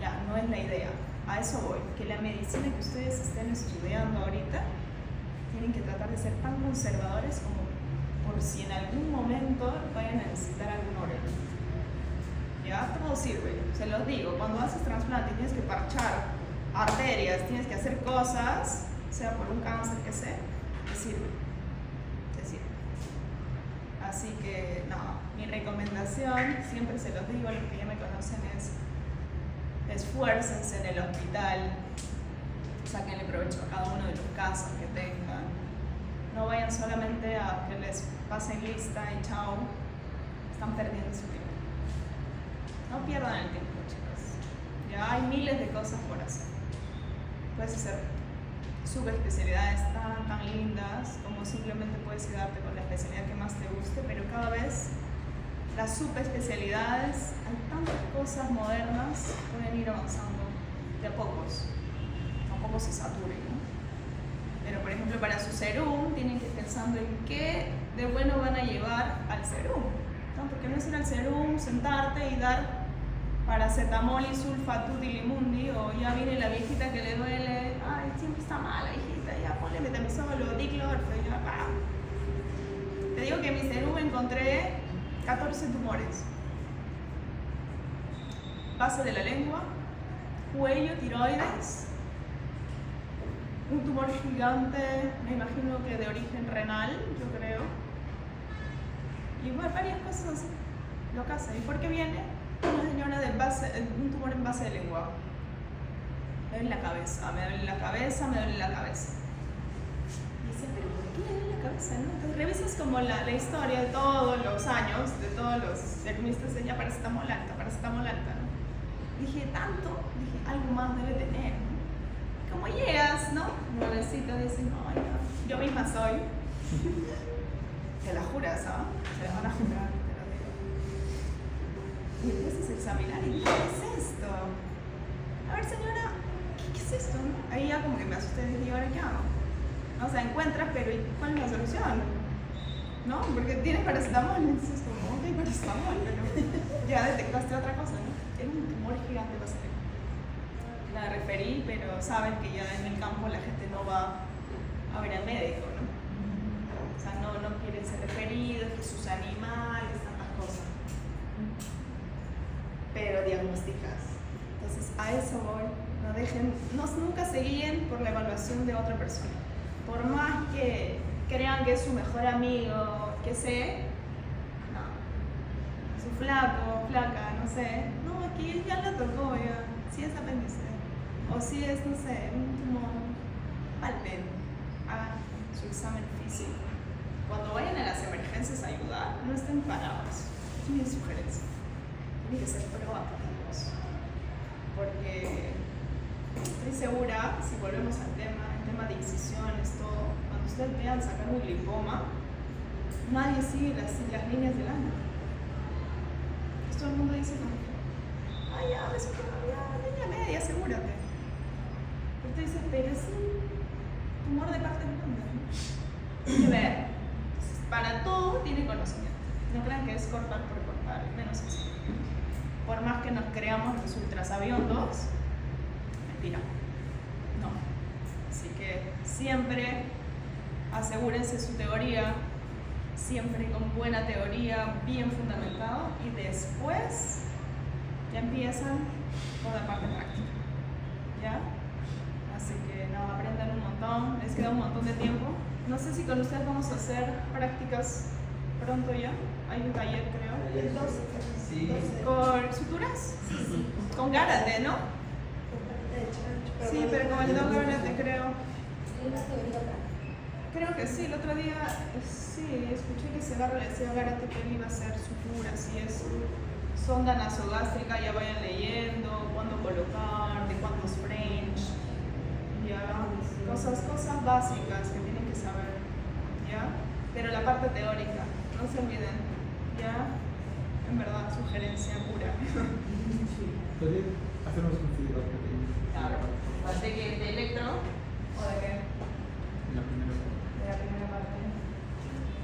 Ya, no es la idea. A eso voy. Que la medicina que ustedes estén estudiando ahorita tienen que tratar de ser tan conservadores como por si en algún momento vayan a necesitar algún órgano. Ya, todo sirve. Se los digo, cuando haces trasplante y tienes que parchar arterias, tienes que hacer cosas, sea por un cáncer que sea, te sirve. Así que, no, mi recomendación, siempre se los digo a los que ya me conocen, es esfuércense en el hospital, sáquenle provecho a cada uno de los casos que tengan. No vayan solamente a que les pasen lista y chao, están perdiendo su tiempo. No pierdan el tiempo, chicos. Ya hay miles de cosas por hacer. Puedes hacer subespecialidades tan lindas como simplemente puedes quedarte con la especialidad que más te guste, pero cada vez las subespecialidades, hay tantas cosas modernas, pueden ir avanzando de a pocos. Tampoco se saturen, ¿no? Pero por ejemplo para su serum tienen que ir pensando en qué de bueno van a llevar al serum, ¿no? Porque no es ir al serum, sentarte y dar paracetamol y sulfatutilimundi, o ya viene la viejita que le duele, ay, siempre está mala viejita, ya ponle metamizolo, diclorfe, ya, ¡pam! Te digo que en mi serum encontré 14 tumores. Base de la lengua, cuello, tiroides, un tumor gigante, me imagino que de origen renal, yo creo, y bueno, varias cosas así, locas. ¿Y por qué viene? Una señora un tumor en base de lengua. Me duele la cabeza, me duele la cabeza, me duele la cabeza. Y dice, pero ¿por qué le duele la cabeza? ¿No? Entonces revisas como la historia de todos los años, de todos los diagnostas de ella, paracetamol alta, ¿no? Dije, tanto, dije, algo más debe tener, ¿no? Como llegas, ¿no? Nuevecito dice, no, yo misma soy. Te la juras, ¿ah? Te la van a jurar. Y empiezas a examinar y dije, ¿qué es esto? A ver, señora, ¿qué es esto? ¿No? Ahí ya como que me asusté y dije, ¿ahora qué hago? O sea, encuentras, pero ¿cuál es la solución? ¿No? Porque tienes paracetamol, entonces como, ok, paracetamol, pero ya detectaste otra cosa, ¿no? Era un tumor gigante bastante. La referí, pero saben que ya en el campo la gente no va a ver al médico, ¿no? O sea, no quieren ser referidos, que sus animales, tantas cosas. Pero diagnosticas. Entonces a eso voy. Nunca se guíen por la evaluación de otra persona. Por más que crean que es su mejor amigo, que sé, no. Su flaco, flaca, no sé. No, aquí ya la tocó ya. Si es apéndice. O si es, no sé, un tumor. Palpen. Hagan su examen físico. Cuando vayan a las emergencias a ayudar, no estén parados. Es mi sugerencia. Tienen que ser proactivos, porque estoy segura, si volvemos al tema, el tema de incisiones, todo, cuando ustedes vean sacar un lipoma, nadie sigue las líneas del ano. Todo el mundo dice como que, ay, ya, eso que línea media, asegúrate. Pero tú dices, pero es un tumor de parte blanda, ¿no? Hay que ver. Entonces, para todo tiene conocimiento. No crean que es cortar por cortar, menos eso. Por más que nos creamos los ultrasabiondos, mentira, no. Así que siempre asegúrense su teoría, siempre con buena teoría, bien fundamentado, y después ya empiezan con la parte práctica, ¿ya? Así que no, aprendan un montón, les queda un montón de tiempo. No sé si con ustedes vamos a hacer prácticas pronto ya, hay un taller creo. El 12. Sí. ¿Con suturas? Sí. Con Gárate, ¿no? Sí, pero con el Doc Gárate creo. Creo que sí, el otro día sí, escuché que Segarra le decía a Gárate que él iba a hacer suturas y es sonda nasogástrica, ya vayan leyendo, cuándo colocar, de cuántos French, ya, cosas básicas que tienen que saber, ya, pero la parte teórica, no se olviden, ya. En verdad, sugerencia pura. ¿Podría hacernos un feedback pequeño? Claro. ¿De qué? ¿De electro? ¿O de qué? La primera parte. De la primera parte.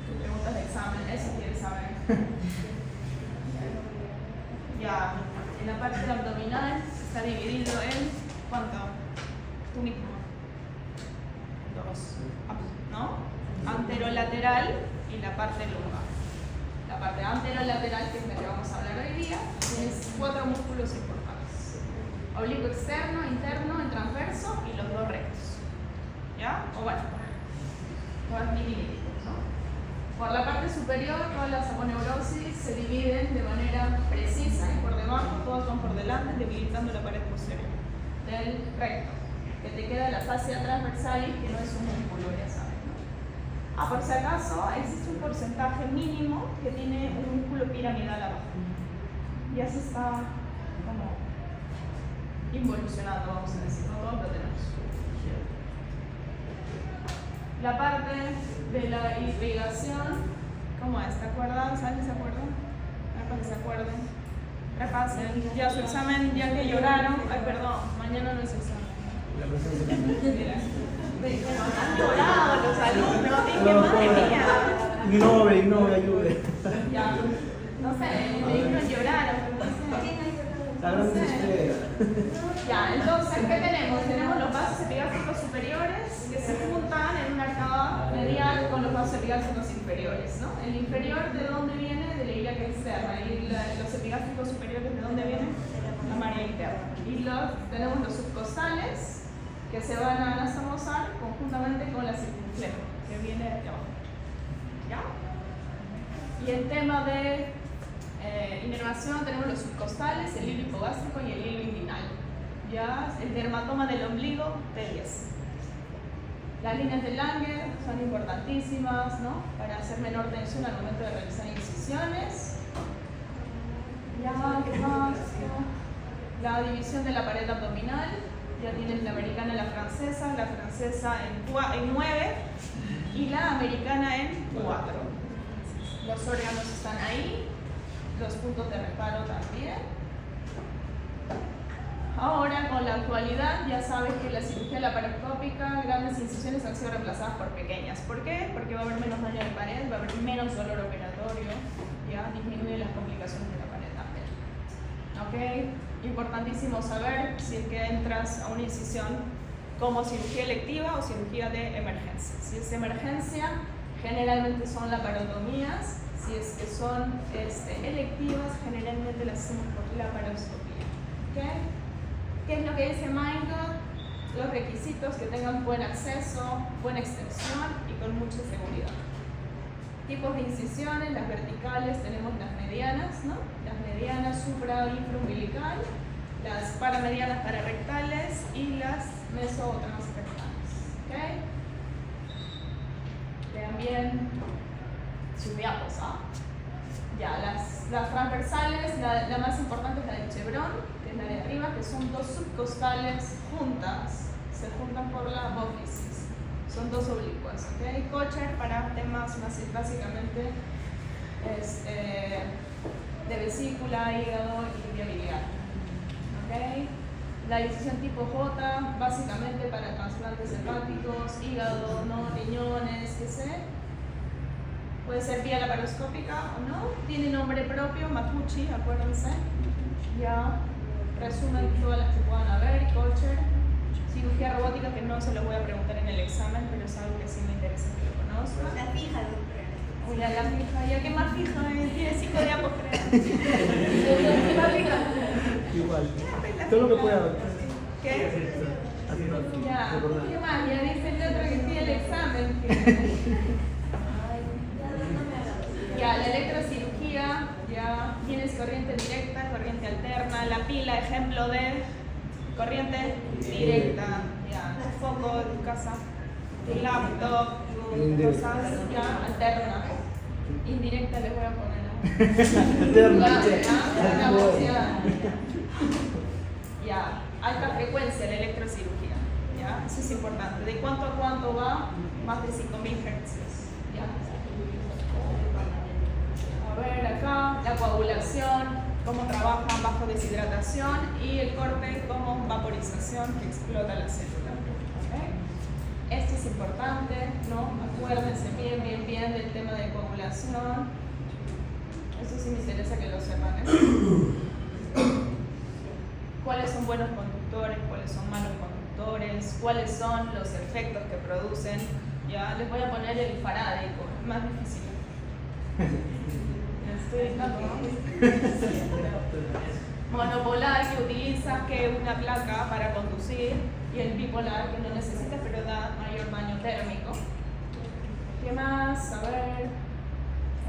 Tus preguntas de examen, eso quieres saber. Ya, en la parte abdominal está dividido en ¿cuánto? Tú mismo. 2. ¿No? Anterolateral y la parte lumbar. La parte anterolateral, que es la que vamos a hablar hoy día, tienes 4 músculos importantes. Oblicuo externo, interno, el transverso y los 2 rectos. ¿Ya? O bueno, 2 milímetros, ¿no? Por la parte superior, todas las aponeurosis se dividen de manera precisa y por debajo todas van por delante, debilitando la pared posterior del recto, que te queda la fascia transversalis, que no es un músculo, ya sabes, ¿no? Por si acaso, existe un porcentaje mínimo que tiene un músculo piramidal abajo. Ya se está como involucionando, vamos a decir, no todos lo tenemos. La parte de la irrigación, ¿cómo es? ¿Te acuerdas? ¿Alguien se acuerda? Para que se acuerden. Repasen. Ya su examen, ya que lloraron. Ay, perdón, mañana no es examen. Mira. Pero han llorado los alumnos. Dije, madre mía. Innove, ayude. Ya. No sé, me dijeron llorar. No sé. Ya, entonces, ¿qué tenemos? Tenemos los vasos epigásticos superiores que se juntan en una arcada medial con los vasos epigásticos inferiores, ¿no? El inferior, ¿de dónde viene? De la ilíaca externa. Y los epigásticos superiores, ¿de dónde vienen? La marea interna. Y tenemos los subcostales que se van a anastomosar conjuntamente con la circunfleja, que viene de abajo. ¿Ya? Y el tema de inervación, tenemos los subcostales, el hilo hipogástrico y el hilo inguinal. Ya, el dermatoma del ombligo, T10. Las líneas de Langer son importantísimas, ¿no? Para hacer menor tensión al momento de realizar incisiones. Ya, ¿qué más? La división de la pared abdominal. Ya tienes la americana y la francesa en 9 y la americana en 4. Los órganos están ahí. Los puntos de reparo también. Ahora, con la actualidad, ya sabes que la cirugía laparoscópica, grandes incisiones han sido reemplazadas por pequeñas. ¿Por qué? Porque va a haber menos daño de pared, va a haber menos dolor operatorio, ya disminuye las complicaciones de la pared también. ¿Ok? Importantísimo saber si es que entras a una incisión como cirugía electiva o cirugía de emergencia. Si es emergencia, generalmente son laparotomías. Si es que son electivas, generalmente las hacemos por laparoscopía. ¿Okay? ¿Qué es lo que dice Mindgood? Los requisitos: que tengan buen acceso, buena extensión y con mucha seguridad. Tipos de incisiones: las verticales, tenemos las medianas, ¿no? Las medianas supra- e infraumbilical, las paramedianas pararectales y las mesotransrectales. ¿Okay? Vean bien sus diapos, ¿ah? Ya, las transversales, la más importante es la del chevrón, que es la de arriba, que son dos subcostales juntas, se juntan por la apófisis, son dos oblicuas, ¿ok? Kocher para temas más básicamente de vesícula, hígado y vía biliar, ¿ok? La incisión tipo J, básicamente para trasplantes hepáticos, hígado, no, riñones, qué sé. Puede ser vía laparoscópica o no. Tiene nombre propio, Mapucci, acuérdense. Ya, resumen todas las que puedan haber. Kocher, cirugía robótica, que no se lo voy a preguntar en el examen, pero es algo que sí me interesa que lo conozcan. La fija, doctora. Uy, la fija, ya que más fija, tiene 5 diapos, creo. ¿Qué más fija? Igual. Todo lo que pueda. ¿Qué? Así no. Ya, ¿qué más? Ya dice el otro que pide el examen. Ya, la electrocirugía, ya tienes corriente directa, corriente alterna, la pila, ejemplo de corriente directa, ya, tu foco de tu casa, tu laptop, tus cosas, ya, alterna. Indirecta les voy a poner. Alterna, che. Ya, alta frecuencia la electrocirugía, ya, eso es importante. ¿De cuánto a cuánto va? Más de 5000 Hz, ya. A ver acá, la coagulación, cómo trabajan bajo deshidratación, y el corte como vaporización que explota la célula. ¿Okay? Esto es importante, ¿no? Acuérdense bien del tema de coagulación. Eso sí me interesa que lo sepan, ¿eh? ¿Cuáles son buenos conductores? ¿Cuáles son malos conductores? ¿Cuáles son los efectos que producen? Ya les voy a poner el farádico, es más difícil. Estoy dictando, ¿no? Monopolar, que utiliza que una placa para conducir, y el bipolar, que no necesita pero da mayor daño térmico. ¿Qué más? A ver,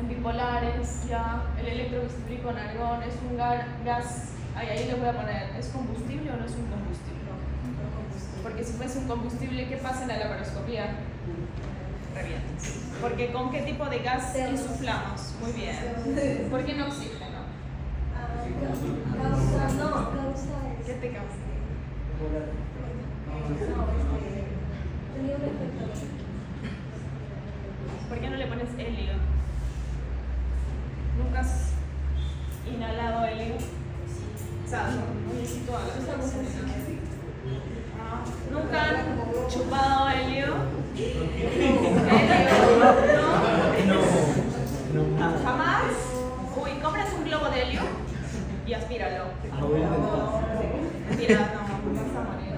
En bipolares, ya, el electrobisturi con argón es un gas, ahí les voy a poner, ¿es combustible o no es un combustible? Porque si fuese un combustible, ¿qué pasa en la laparoscopía? Revientas. Porque ¿con qué tipo de gas insuflamos? Muy bien. ¿Por qué no oxígeno? ¿Qué te causa? ¿Por qué no le pones helio? ¿Nunca has inhalado helio? O sea, no necesito algo. ¿Nunca han chupado helio? No, nada. ¿Jamás? Uy, compras un globo de helio y aspíralo. Ah, voy a intentar. Mentira, no, vas a morir.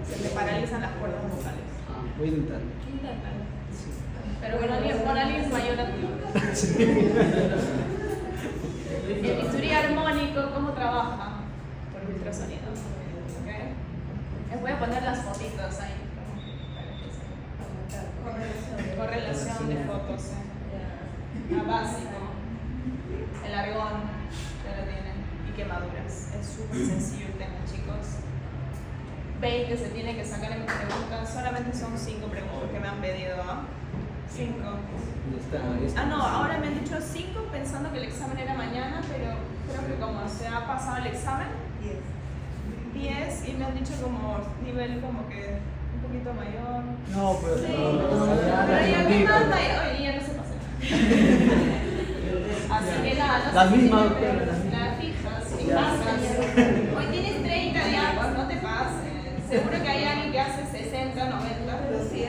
Se te paralizan las cuerdas vocales. Voy a intentar. Pero con alguien mayor a ti. El bisturí armónico, ¿cómo trabaja? Por ultrasonido. ¿Okay? Les voy a poner las fotitos ahí. Correlación de fotos. Básico. El argón, ya lo tienen. Y quemaduras. Es súper sencillo el tema, chicos. 20 se tiene que sacar en preguntas. Solamente son 5 preguntas que me han pedido. 5. Ah, no, ahora me han dicho 5 pensando que el examen era mañana, pero creo que como se ha pasado el examen, 10 y me han dicho como nivel como que un poquito mayor. No, pero Sí, ya pero ya que más la mayor, hoy día no se pasa. Así que nada, no Las sé mismas, si pero las fijas, fijas. Hoy tienes 30 de agua, no te pases. Seguro que hay alguien que hace 60, 90. Pero sí,